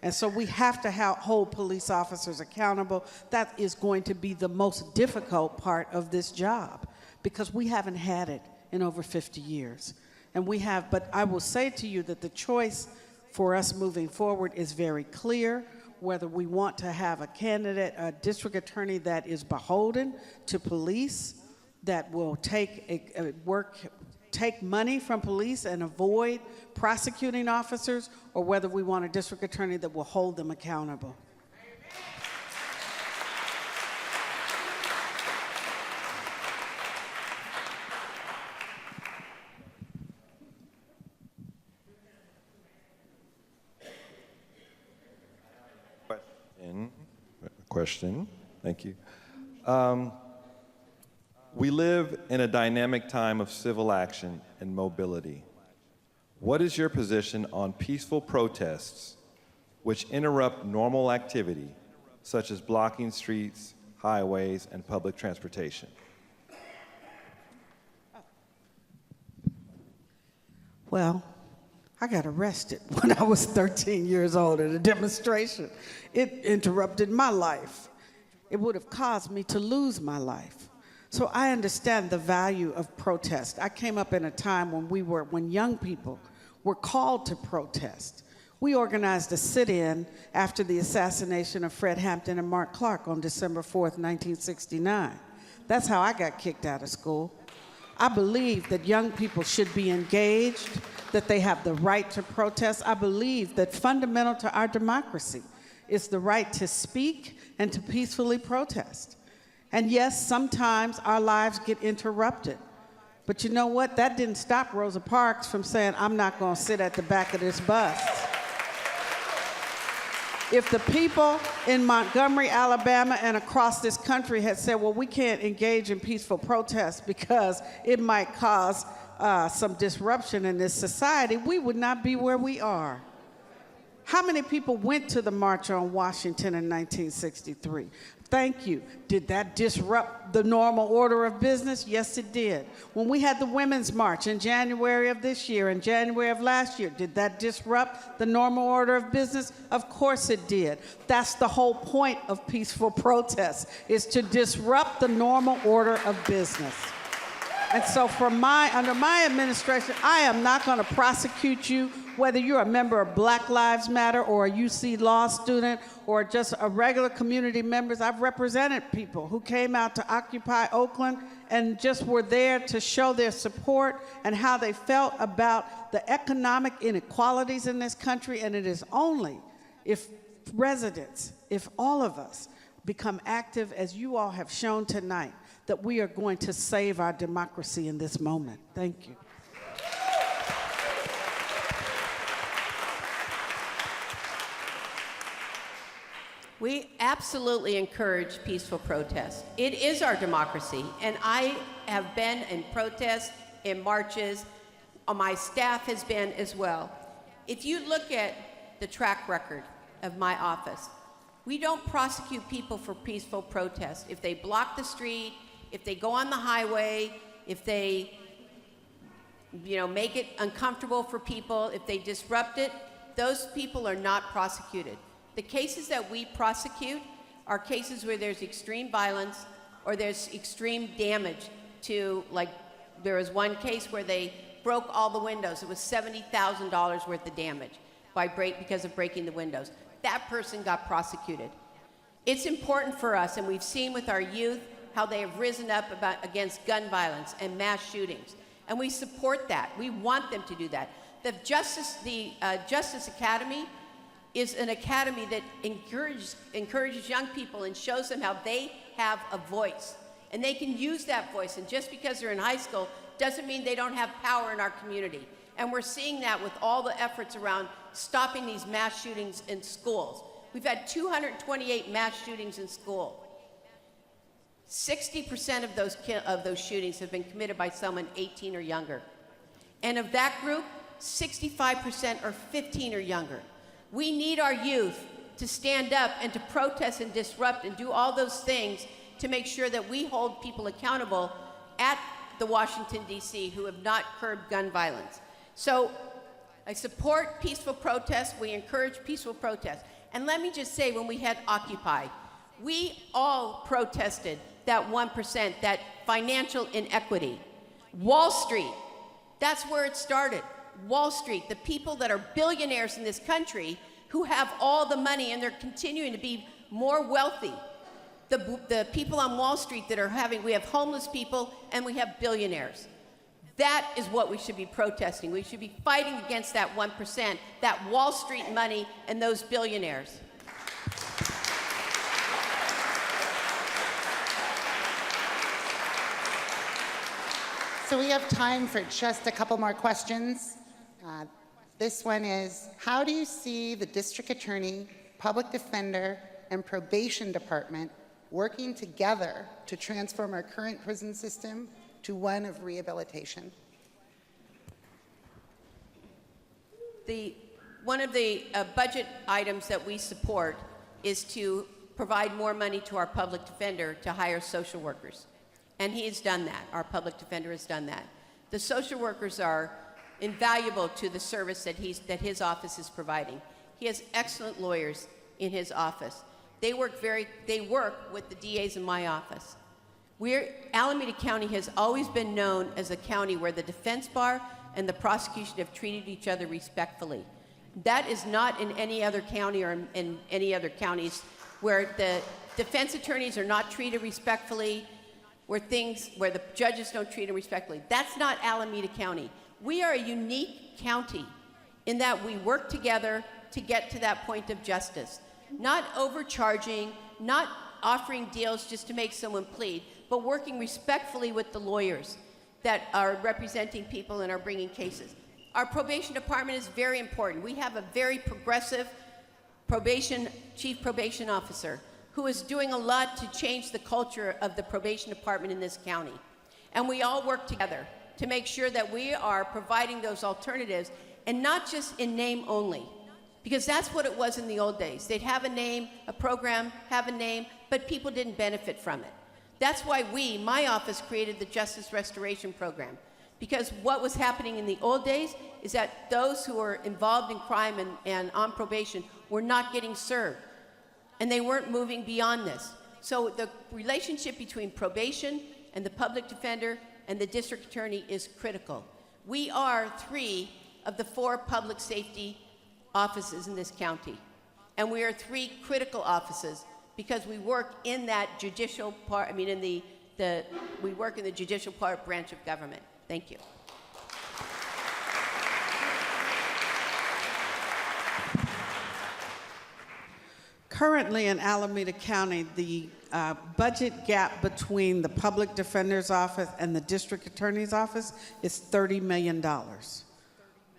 And so we have to hold police officers accountable. That is going to be the most difficult part of this job because we haven't had it in over 50 years. But I will say to you that the choice for us moving forward is very clear, whether we want to have a candidate, a district attorney that is beholden to police, that will take money from police and avoid prosecuting officers, or whether we want a district attorney that will hold them accountable. Question. Thank you. We live in a dynamic time of civil action and mobility. What is your position on peaceful protests which interrupt normal activity, such as blocking streets, highways, and public transportation? Well, I got arrested when I was 13 years old at a demonstration. It interrupted my life. It would have caused me to lose my life. So I understand the value of protest. I came up in a time when young people were called to protest. We organized a sit-in after the assassination of Fred Hampton and Mark Clark on December 4th, 1969. That's how I got kicked out of school. I believe that young people should be engaged, that they have the right to protest. I believe that fundamental to our democracy is the right to speak and to peacefully protest. And yes, sometimes our lives get interrupted. But you know what? That didn't stop Rosa Parks from saying, I'm not going to sit at the back of this bus. If the people in Montgomery, Alabama, and across this country had said, well, we can't engage in peaceful protest because it might cause some disruption in this society, we would not be where we are. How many people went to the March on Washington in 1963? Thank you. Did that disrupt the normal order of business? Yes, it did. When we had the Women's March in January of this year and January of last year, did that disrupt the normal order of business? Of course it did. That's the whole point of peaceful protest, is to disrupt the normal order of business. And so under my administration, I am not going to prosecute you, whether you're a member of Black Lives Matter or a UC Law student or just a regular community member. I've represented people who came out to occupy Oakland and just were there to show their support and how they felt about the economic inequalities in this country. And it is only if residents, if all of us become active, as you all have shown tonight, that we are going to save our democracy in this moment. Thank you. We absolutely encourage peaceful protest. It is our democracy, and I have been in protests, in marches. My staff has been as well. If you look at the track record of my office, we don't prosecute people for peaceful protest. If they block the street, if they go on the highway, if they make it uncomfortable for people, if they disrupt it, those people are not prosecuted. The cases that we prosecute are cases where there's extreme violence or there's extreme damage to, like, there was one case where they broke all the windows. It was $70,000 worth of damage because of breaking the windows. That person got prosecuted. It's important for us, and we've seen with our youth how they have risen up against gun violence and mass shootings. And we support that. We want them to do that. The Justice Academy is an academy that encourages young people and shows them how they have a voice. And they can use that voice. And just because they're in high school doesn't mean they don't have power in our community. And we're seeing that with all the efforts around stopping these mass shootings in schools. We've had 228 mass shootings in school. 60% of those shootings have been committed by someone 18 or younger. And of that group, 65% are 15 or younger. We need our youth to stand up and to protest and disrupt and do all those things to make sure that we hold people accountable at the Washington, D.C. who have not curbed gun violence. So I support peaceful protest. We encourage peaceful protest. And let me just say, when we had Occupy, we all protested that 1%, that financial inequity. Wall Street, that's where it started. Wall Street, the people that are billionaires in this country who have all the money and they're continuing to be more wealthy. The people on Wall Street that we have homeless people and we have billionaires. That is what we should be protesting. We should be fighting against that 1%, that Wall Street money and those billionaires. So we have time for just a couple more questions. This one is, how do you see the district attorney, public defender, and probation department working together to transform our current prison system to one of rehabilitation? One of the budget items that we support is to provide more money to our public defender to hire social workers. And he has done that. Our public defender has done that. The social workers are invaluable to the service that his office is providing. He has excellent lawyers in his office. They work with the DAs in my office. Alameda County has always been known as a county where the defense bar and the prosecution have treated each other respectfully. That is not in any other county or in any other counties where the defense attorneys are not treated respectfully, where the judges don't treat them respectfully. That's not Alameda County. We are a unique county in that we work together to get to that point of justice. Not overcharging, not offering deals just to make someone plead, but working respectfully with the lawyers that are representing people and are bringing cases. Our probation department is very important. We have a very progressive chief probation officer who is doing a lot to change the culture of the probation department in this county. And we all work together to make sure that we are providing those alternatives, and not just in name only, because that's what it was in the old days. They'd have a name, a program, have a name, but people didn't benefit from it. That's why my office created the Justice Restoration Program, because what was happening in the old days is that those who were involved in crime and on probation were not getting served, and they weren't moving beyond this. So the relationship between probation and the public defender and the district attorney is critical. We are 3 of the 4 public safety offices in this county, and we are 3 critical offices because we work in that judicial part, I mean, in we work in the judicial part branch of government. Thank you. Currently in Alameda County, the budget gap between the public defender's office and the district attorney's office is $30 million.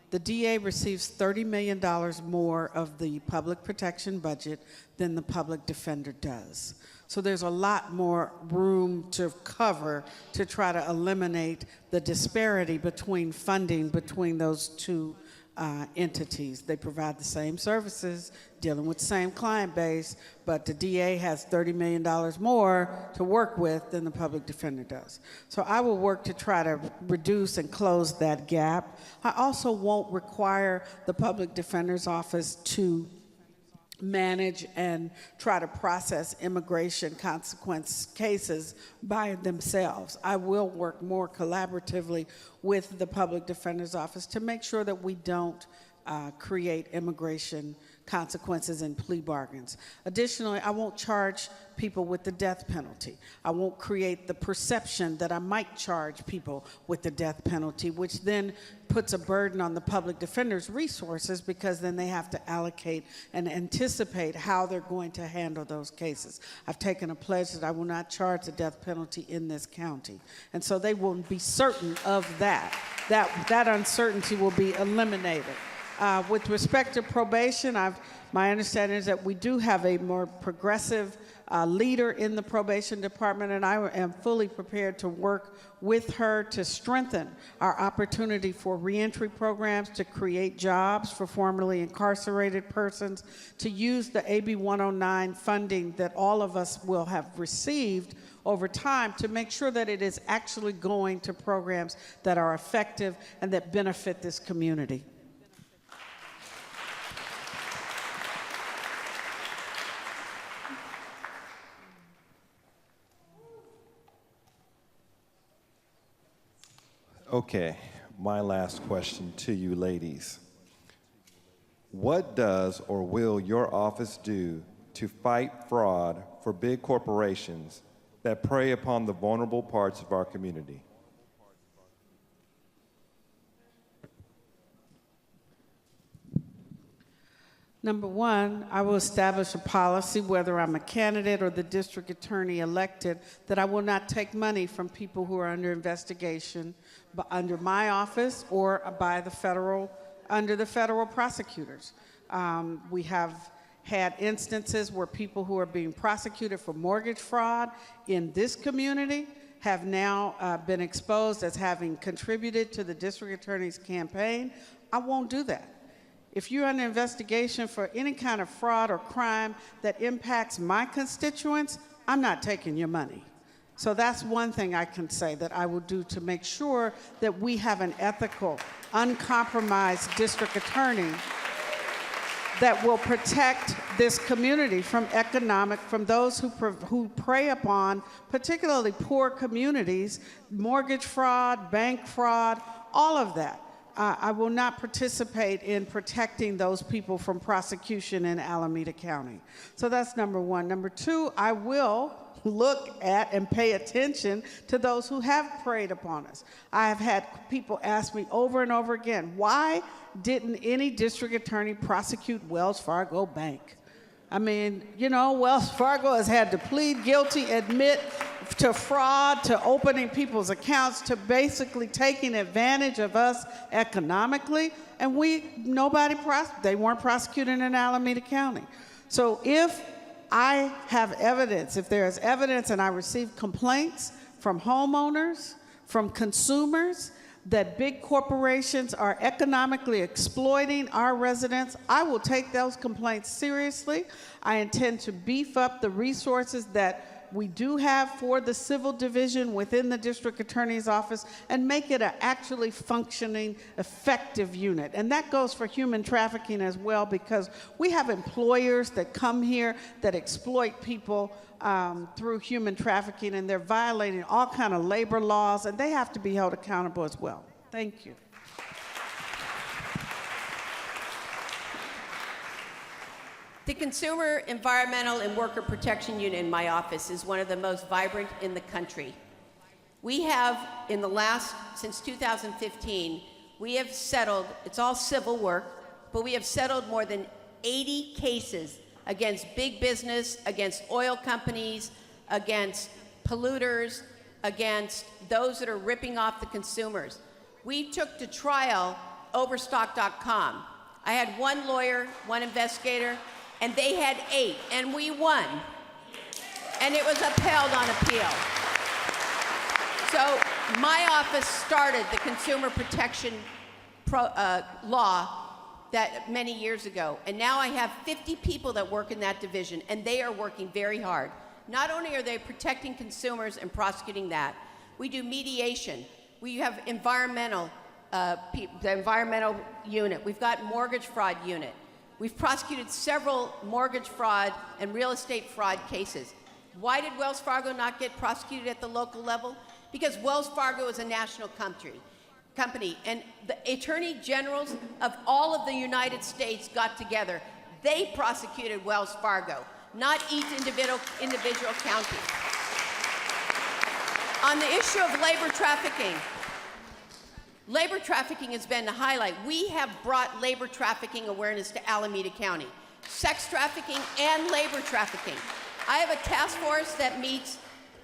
The DA receives $30 million more of the public protection budget than the public defender does. So there's a lot more room to cover to try to eliminate the disparity between funding between those two entities. They provide the same services, dealing with the same client base, but the DA has $30 million more to work with than the public defender does. So I will work to try to reduce and close that gap. I also won't require the public defender's office to manage and try to process immigration consequence cases by themselves. I will work more collaboratively with the public defender's office to make sure that we don't create immigration consequences in plea bargains. Additionally, I won't charge people with the death penalty. I won't create the perception that I might charge people with the death penalty, which then puts a burden on the public defender's resources because then they have to allocate and anticipate how they're going to handle those cases. I've taken a pledge that I will not charge the death penalty in this county. And so they will be certain of that. That uncertainty will be eliminated. With respect to probation, my understanding is that we do have a more progressive leader in the probation department, and I am fully prepared to work with her to strengthen our opportunity for reentry programs, to create jobs for formerly incarcerated persons, to use the AB 109 funding that all of us will have received over time to make sure that it is actually going to programs that are effective and that benefit this community. Okay, my last question to you ladies. What does or will your office do to fight fraud for big corporations that prey upon the vulnerable parts of our community? Number one, I will establish a policy, whether I'm a candidate or the district attorney elected, that I will not take money from people who are under investigation under my office or by under the federal prosecutors. We have had instances where people who are being prosecuted for mortgage fraud in this community have now been exposed as having contributed to the district attorney's campaign. I won't do that. If you're under investigation for any kind of fraud or crime that impacts my constituents, I'm not taking your money. So that's one thing I can say that I will do to make sure that we have an ethical, uncompromised district attorney that will protect this community from those who prey upon particularly poor communities, mortgage fraud, bank fraud, all of that. I will not participate in protecting those people from prosecution in Alameda County. So that's number one. Number two, I will look at and pay attention to those who have preyed upon us. I have had people ask me over and over again, why didn't any district attorney prosecute Wells Fargo Bank? I mean, you know, Wells Fargo has had to plead guilty, admit to fraud, to opening people's accounts, to basically taking advantage of us economically, and they weren't prosecuted in Alameda County. So if I have evidence, if there is evidence and I receive complaints from homeowners, from consumers, that big corporations are economically exploiting our residents, I will take those complaints seriously. I intend to beef up the resources that we do have for the civil division within the district attorney's office and make it an actually functioning, effective unit. And that goes for human trafficking as well, because we have employers that come here that exploit people through human trafficking, and they're violating all kind of labor laws, and they have to be held accountable as well. Thank you. The Consumer, Environmental, and Worker Protection Unit in my office is one of the most vibrant in the country. We have, since 2015, we have settled, it's all civil work, but we have settled more than 80 cases against big business, against oil companies, against polluters, against those that are ripping off the consumers. We took to trial Overstock.com. I had one lawyer, one investigator, and they had 8, and we won. And it was upheld on appeal. So my office started the consumer protection law that many years ago, and now I have 50 people that work in that division, and they are working very hard. Not only are they protecting consumers and prosecuting that, we do mediation. We have the environmental unit. We've got mortgage fraud unit. We've prosecuted several mortgage fraud and real estate fraud cases. Why did Wells Fargo not get prosecuted at the local level? Because Wells Fargo is a national company, and the attorney generals of all of the United States got together. They prosecuted Wells Fargo, not each individual county. On the issue of labor trafficking has been the highlight. We have brought labor trafficking awareness to Alameda County. Sex trafficking and labor trafficking. I have a task force that meets,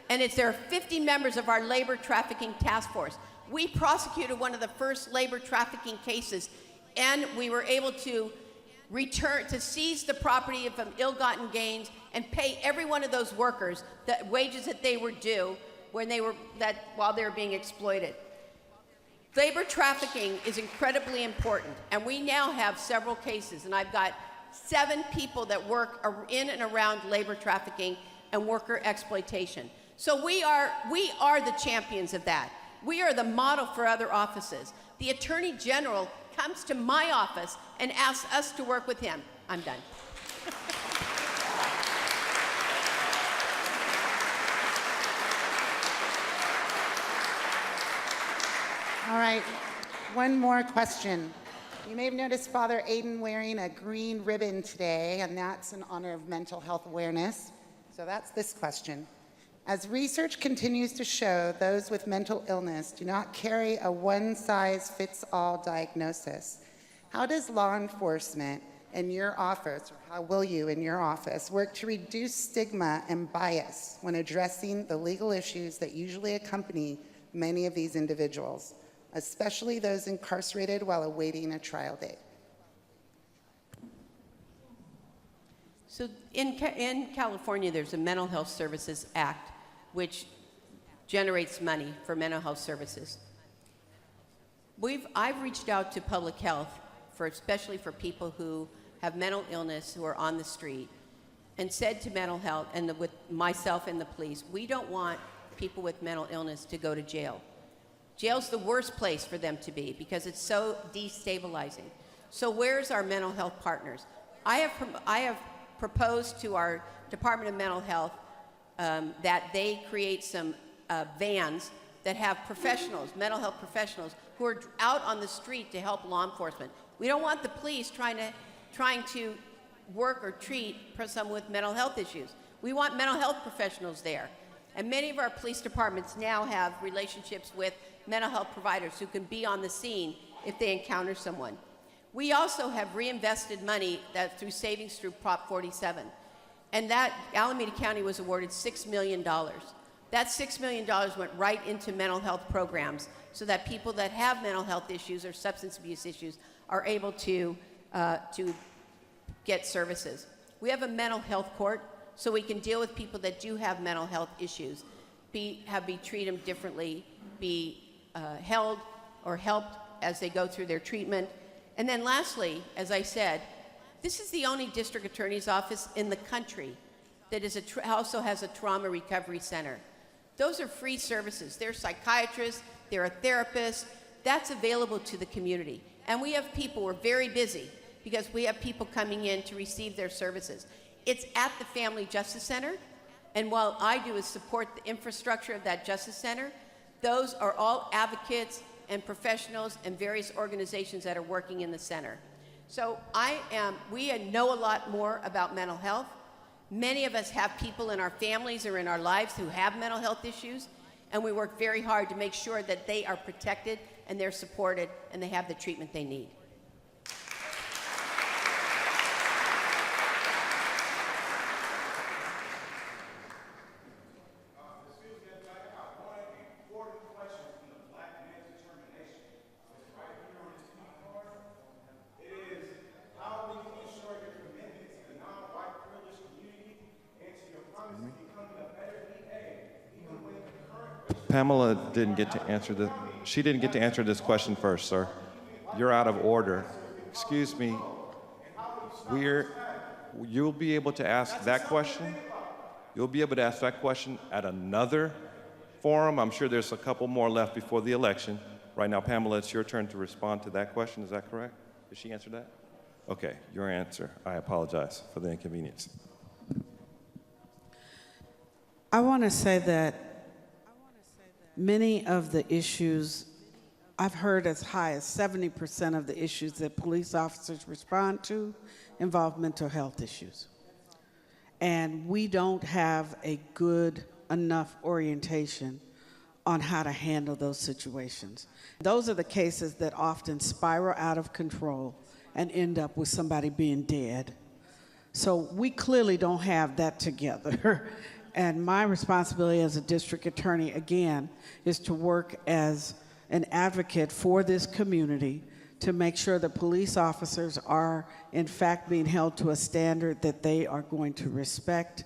and there are 50 members of our labor trafficking task force. We prosecuted one of the first labor trafficking cases, and we were able to seize the property from ill-gotten gains and pay every one of those workers the wages that they were due while they were being exploited. Labor trafficking is incredibly important, and we now have several cases, and I've got 7 people that work in and around labor trafficking and worker exploitation. So we are the champions of that. We are the model for other offices. The Attorney General comes to my office and asks us to work with him. I'm done. All right, one more question. You may have noticed Father Aiden wearing a green ribbon today, and that's in honor of mental health awareness. So that's this question. As research continues to show, those with mental illness do not carry a one-size-fits-all diagnosis. How does law enforcement in your office, or how will you in your office, work to reduce stigma and bias when addressing the legal issues that usually accompany many of these individuals, especially those incarcerated while awaiting a trial date? So in California, there's a Mental Health Services Act, which generates money for mental health services. I've reached out to public health, especially for people who have mental illness who are on the street, and said to mental health, and with myself and the police, we don't want people with mental illness to go to jail. Jail's the worst place for them to be because it's so destabilizing. So where's our mental health partners? I have proposed to our Department of Mental Health that they create some vans that have professionals, mental health professionals, who are out on the street to help law enforcement. We don't want the police trying to work or treat someone with mental health issues. We want mental health professionals there. And many of our police departments now have relationships with mental health providers who can be on the scene if they encounter someone. We also have reinvested money through savings through Prop 47. And that Alameda County was awarded $6 million. That $6 million went right into mental health programs so that people that have mental health issues or substance abuse issues are able to get services. We have a mental health court so we can deal with people that do have mental health issues, treat them differently, be held or helped as they go through their treatment. And then lastly, as I said, this is the only district attorney's office in the country that is also has a trauma recovery center. Those are free services. They're psychiatrists, they're a therapist. That's available to the community. And we have people, we're very busy because we have people coming in to receive their services. It's at the Family Justice Center, and what I do is support the infrastructure of that Justice Center. Those are all advocates and professionals and various organizations that are working in the center. So we know a lot more about mental health. Many of us have people in our families or in our lives who have mental health issues, and we work very hard to make sure that they are protected and they're supported and they have the treatment they need. Pamela didn't get to answer she didn't get to answer this question first, sir. You're out of order. Excuse me. You'll be able to ask that question. You'll be able to ask that question at another forum. I'm sure there's a couple more left before the election. Right now, Pamela, it's your turn to respond to that question. Is that correct? Did she answer that? Okay, your answer. I apologize for the inconvenience. I want to say that many of the issues, I've heard as high as 70% of the issues that police officers respond to involve mental health issues. And we don't have a good enough orientation on how to handle those situations. Those are the cases that often spiral out of control and end up with somebody being dead. So we clearly don't have that together. And my responsibility as a district attorney, again, is to work as an advocate for this community to make sure that police officers are, in fact, being held to a standard that they are going to respect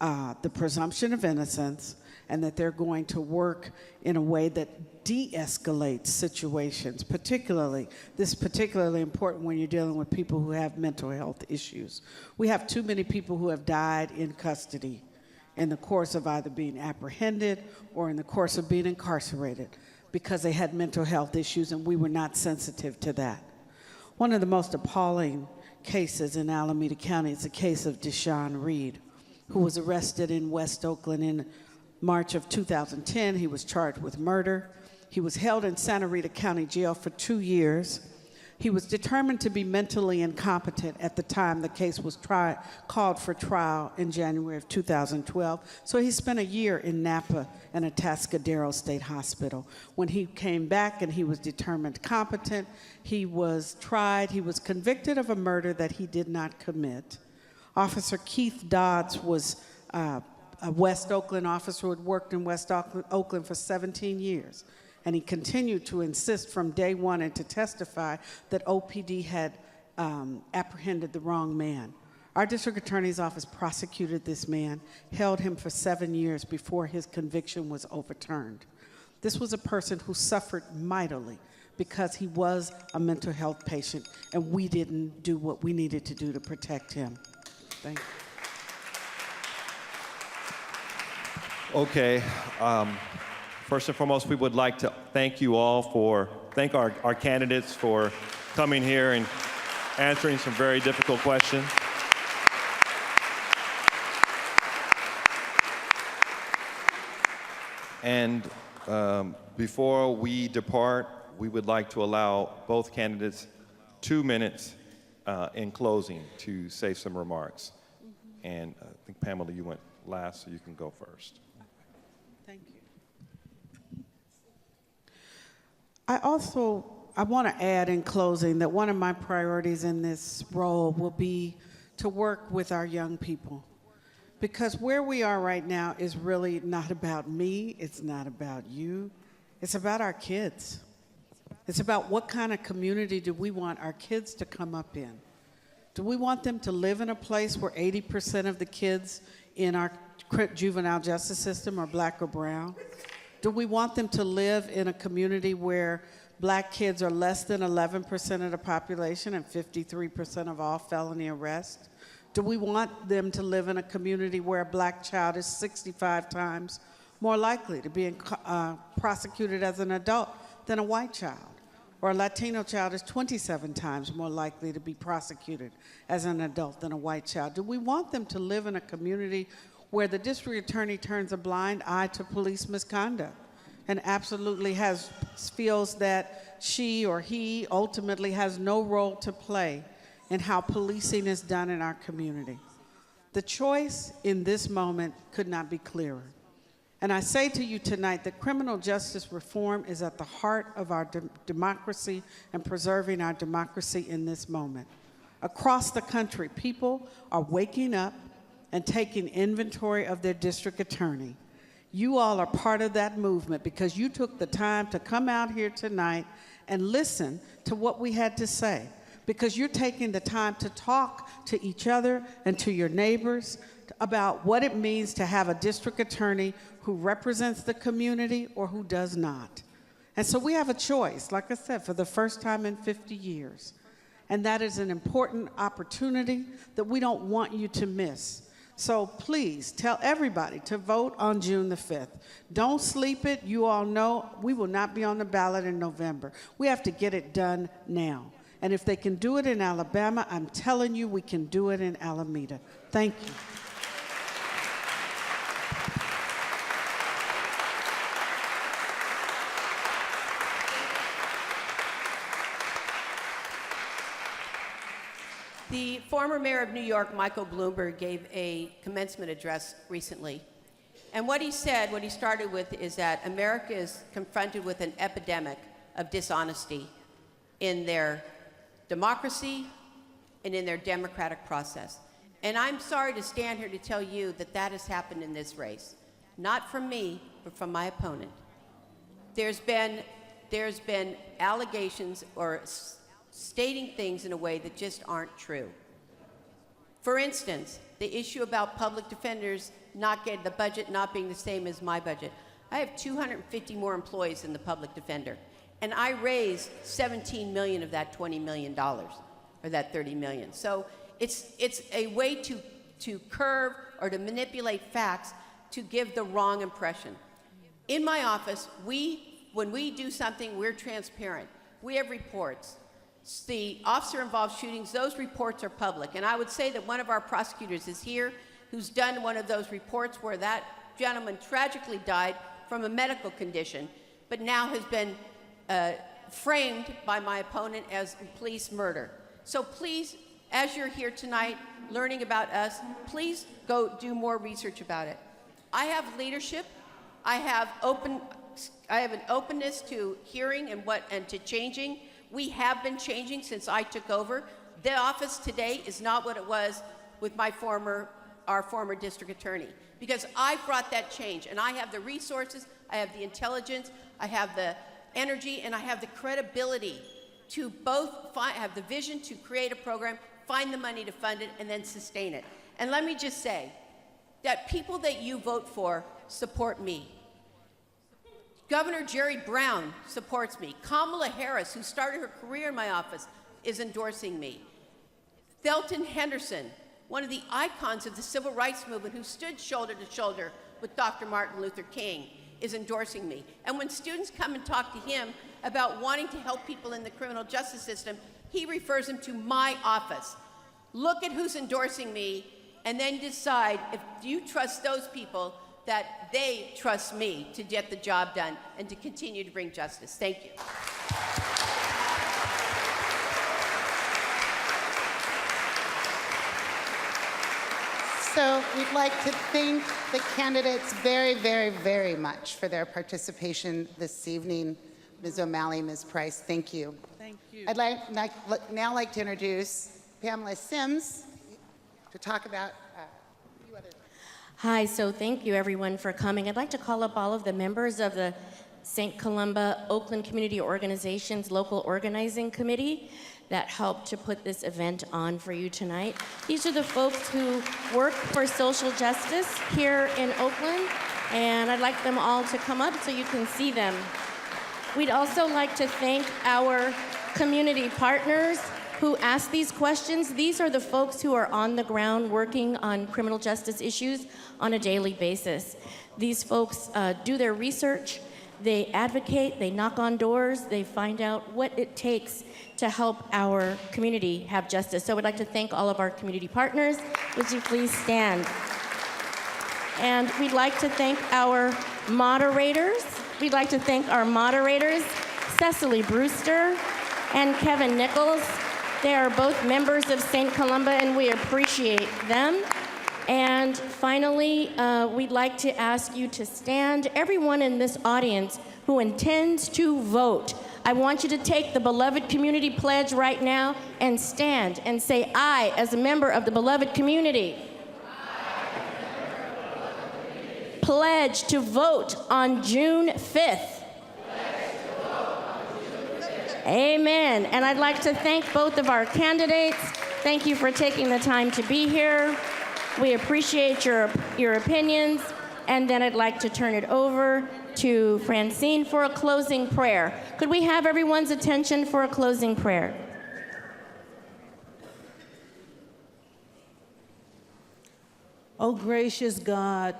the presumption of innocence and that they're going to work in a way that de-escalates situations. This is particularly important when you're dealing with people who have mental health issues. We have too many people who have died in custody in the course of either being apprehended or in the course of being incarcerated because they had mental health issues and we were not sensitive to that. One of the most appalling cases in Alameda County is the case of Deshaun Reed, who was arrested in West Oakland in March of 2010. He was charged with murder. He was held in Santa Rita County Jail for 2 years. He was determined to be mentally incompetent at the time the case was called for trial in January of 2012. So he spent a year in Napa and Atascadero State Hospital. When he came back and he was determined competent, he was tried. He was convicted of a murder that he did not commit. Officer Keith Dodds was a West Oakland officer who had worked in West Oakland for 17 years. And he continued to insist from day one and to testify that OPD had apprehended the wrong man. Our district attorney's office prosecuted this man, held him for 7 years before his conviction was overturned. This was a person who suffered mightily because he was a mental health patient and we didn't do what we needed to do to protect him. Thank you. Okay. First and foremost, we would like to thank you all thank our candidates for coming here and answering some very difficult questions. And before we depart, we would like to allow both candidates 2 minutes in closing to say some remarks. And I think, Pamela, you went last, so you can go first. Thank you. I want to add in closing that one of my priorities in this role will be to work with our young people. Because where we are right now is really not about me, it's not about you, it's about our kids. It's about what kind of community do we want our kids to come up in. Do we want them to live in a place where 80% of the kids in our juvenile justice system are black or brown? Do we want them to live in a community where black kids are less than 11% of the population and 53% of all felony arrests? Do we want them to live in a community where a black child is 65 times more likely to be prosecuted as an adult than a white child? Or a Latino child is 27 times more likely to be prosecuted as an adult than a white child? Do we want them to live in a community where the district attorney turns a blind eye to police misconduct and absolutely feels that she or he ultimately has no role to play in how policing is done in our community? The choice in this moment could not be clearer. And I say to you tonight that criminal justice reform is at the heart of our democracy and preserving our democracy in this moment. Across the country, people are waking up and taking inventory of their district attorney. You all are part of that movement because you took the time to come out here tonight and listen to what we had to say, because you're taking the time to talk to each other and to your neighbors about what it means to have a district attorney who represents the community or who does not. And so we have a choice, like I said, for the first time in 50 years. And that is an important opportunity that we don't want you to miss. So please tell everybody to vote on June the 5th. Don't sleep it. You all know we will not be on the ballot in November. We have to get it done now. And if they can do it in Alabama, I'm telling you we can do it in Alameda. Thank you. The former mayor of New York, Michael Bloomberg, gave a commencement address recently. And what he said, what he started with, is that America is confronted with an epidemic of dishonesty in their democracy and in their democratic process. And I'm sorry to stand here to tell you that that has happened in this race. Not from me, but from my opponent. There's been allegations or stating things in a way that just aren't true. For instance, the issue about public defenders not getting the budget not being the same as my budget. I have 250 more employees than the public defender, and I raised 17 million of that $20 million, or that 30 million. So it's a way to curve or to manipulate facts to give the wrong impression. In my office, when we do something, we're transparent. We have reports. The officer-involved shootings, those reports are public. And I would say that one of our prosecutors is here who's done one of those reports where that gentleman tragically died from a medical condition, but now has been framed by my opponent as police murder. So please, as you're here tonight learning about us, please go do more research about it. I have leadership. I have an openness to hearing and to changing. We have been changing since I took over. The office today is not what it was with our former district attorney, because I brought that change, and I have the resources, I have the intelligence, I have the energy, and I have the credibility to both have the vision to create a program, find the money to fund it, and then sustain it. And let me just say that people that you vote for support me. Governor Jerry Brown supports me. Kamala Harris, who started her career in my office, is endorsing me. Thelton Henderson, one of the icons of the civil rights movement, who stood shoulder to shoulder with Dr. Martin Luther King, is endorsing me. And when students come and talk to him about wanting to help people in the criminal justice system, he refers them to my office. Look at who's endorsing me, and then decide if you trust those people that they trust me to get the job done and to continue to bring justice. Thank you. So we'd like to thank the candidates very, very, very much for their participation this evening. Ms. O'Malley, Ms. Price, thank you. Thank you. I'd now like to introduce Pamela Sims to talk about a few other. Hi, so thank you everyone for coming. I'd like to call up all of the members of the St. Columba Oakland Community Organizations Local Organizing Committee that helped to put this event on for you tonight. These are the folks who work for social justice here in Oakland, and I'd like them all to come up so you can see them. We'd also like to thank our community partners who ask these questions, these are the folks who are on the ground working on criminal justice issues on a daily basis. These folks do their research, they advocate, they knock on doors, they find out what it takes to help our community have justice. So I'd like to thank all of our community partners. Would you please stand? And we'd like to thank our moderators. We'd like to thank our moderators, Cecily Brewster and Kevin Nichols. They are both members of St. Columba, and we appreciate them. And finally, we'd like to ask you to stand. Everyone in this audience who intends to vote, I want you to take the Beloved Community Pledge right now and stand and say, I, as a member of the Beloved Community, pledge to vote on June 5th. Amen. And I'd like to thank both of our candidates. Thank you for taking the time to be here. We appreciate your opinions. And then I'd like to turn it over to Francine for a closing prayer. Could we have everyone's attention for a closing prayer? Oh, gracious God,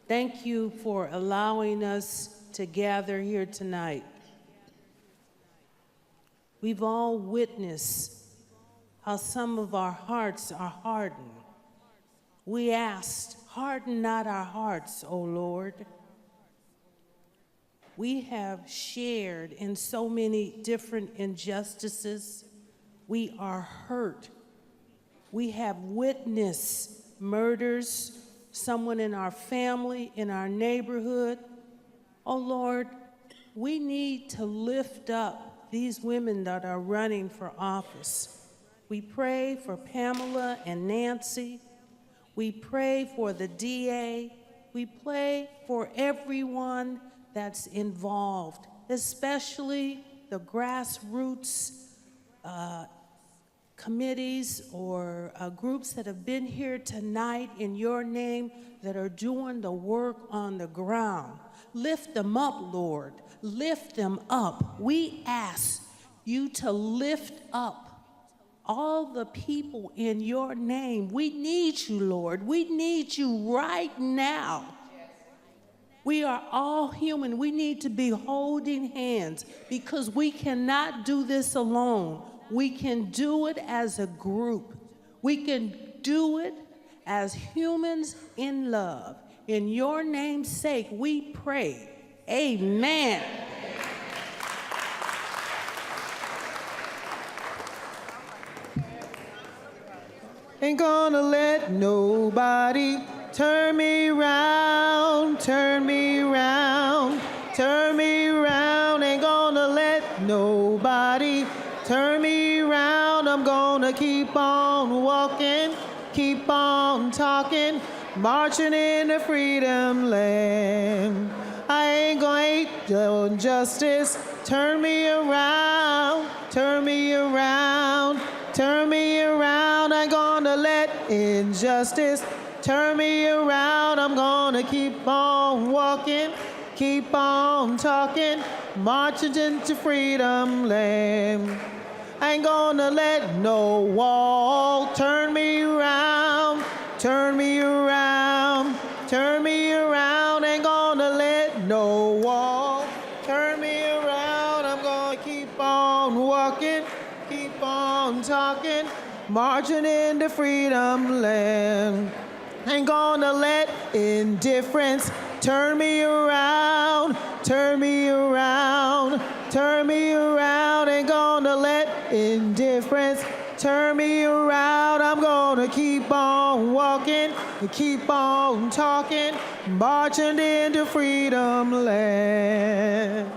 thank you for allowing us to gather here tonight. We've all witnessed how some of our hearts are hardened. We asked, harden not our hearts, O Lord. We have shared in so many different injustices. We are hurt. We have witnessed murders, someone in our family, in our neighborhood. Oh Lord, we need to lift up these women that are running for office. We pray for Pamela and Nancy. We pray for the DA. We pray for everyone that's involved, especially the grassroots committees or groups that have been here tonight in your name that are doing the work on the ground. Lift them up, Lord. Lift them up. We ask you to lift up all the people in your name. We need you, Lord. We need you right now. We are all human. We need to be holding hands because we cannot do this alone. We can do it as a group. We can do it as humans in love. In your name's sake, we pray. Amen. Ain't gonna let nobody turn me round, turn me round, turn me round. Ain't gonna let nobody turn me round. I'm gonna keep on walking, keep on talking, marching in the freedom land. I ain't gonna hate the injustice. Turn me around, turn me around, turn me around. I'm gonna let injustice turn me around. I'm gonna keep on walking, keep on talking, marching into freedom land. I ain't gonna let no wall turn me around, turn me around, turn me around. Ain't gonna let no wall turn me around. I'm gonna keep on walking, keep on talking, marching into freedom land. Ain't gonna let indifference turn me around, turn me around, turn me around. Ain't gonna let indifference turn me around. I'm gonna keep on walking, keep on talking, marching into freedom land.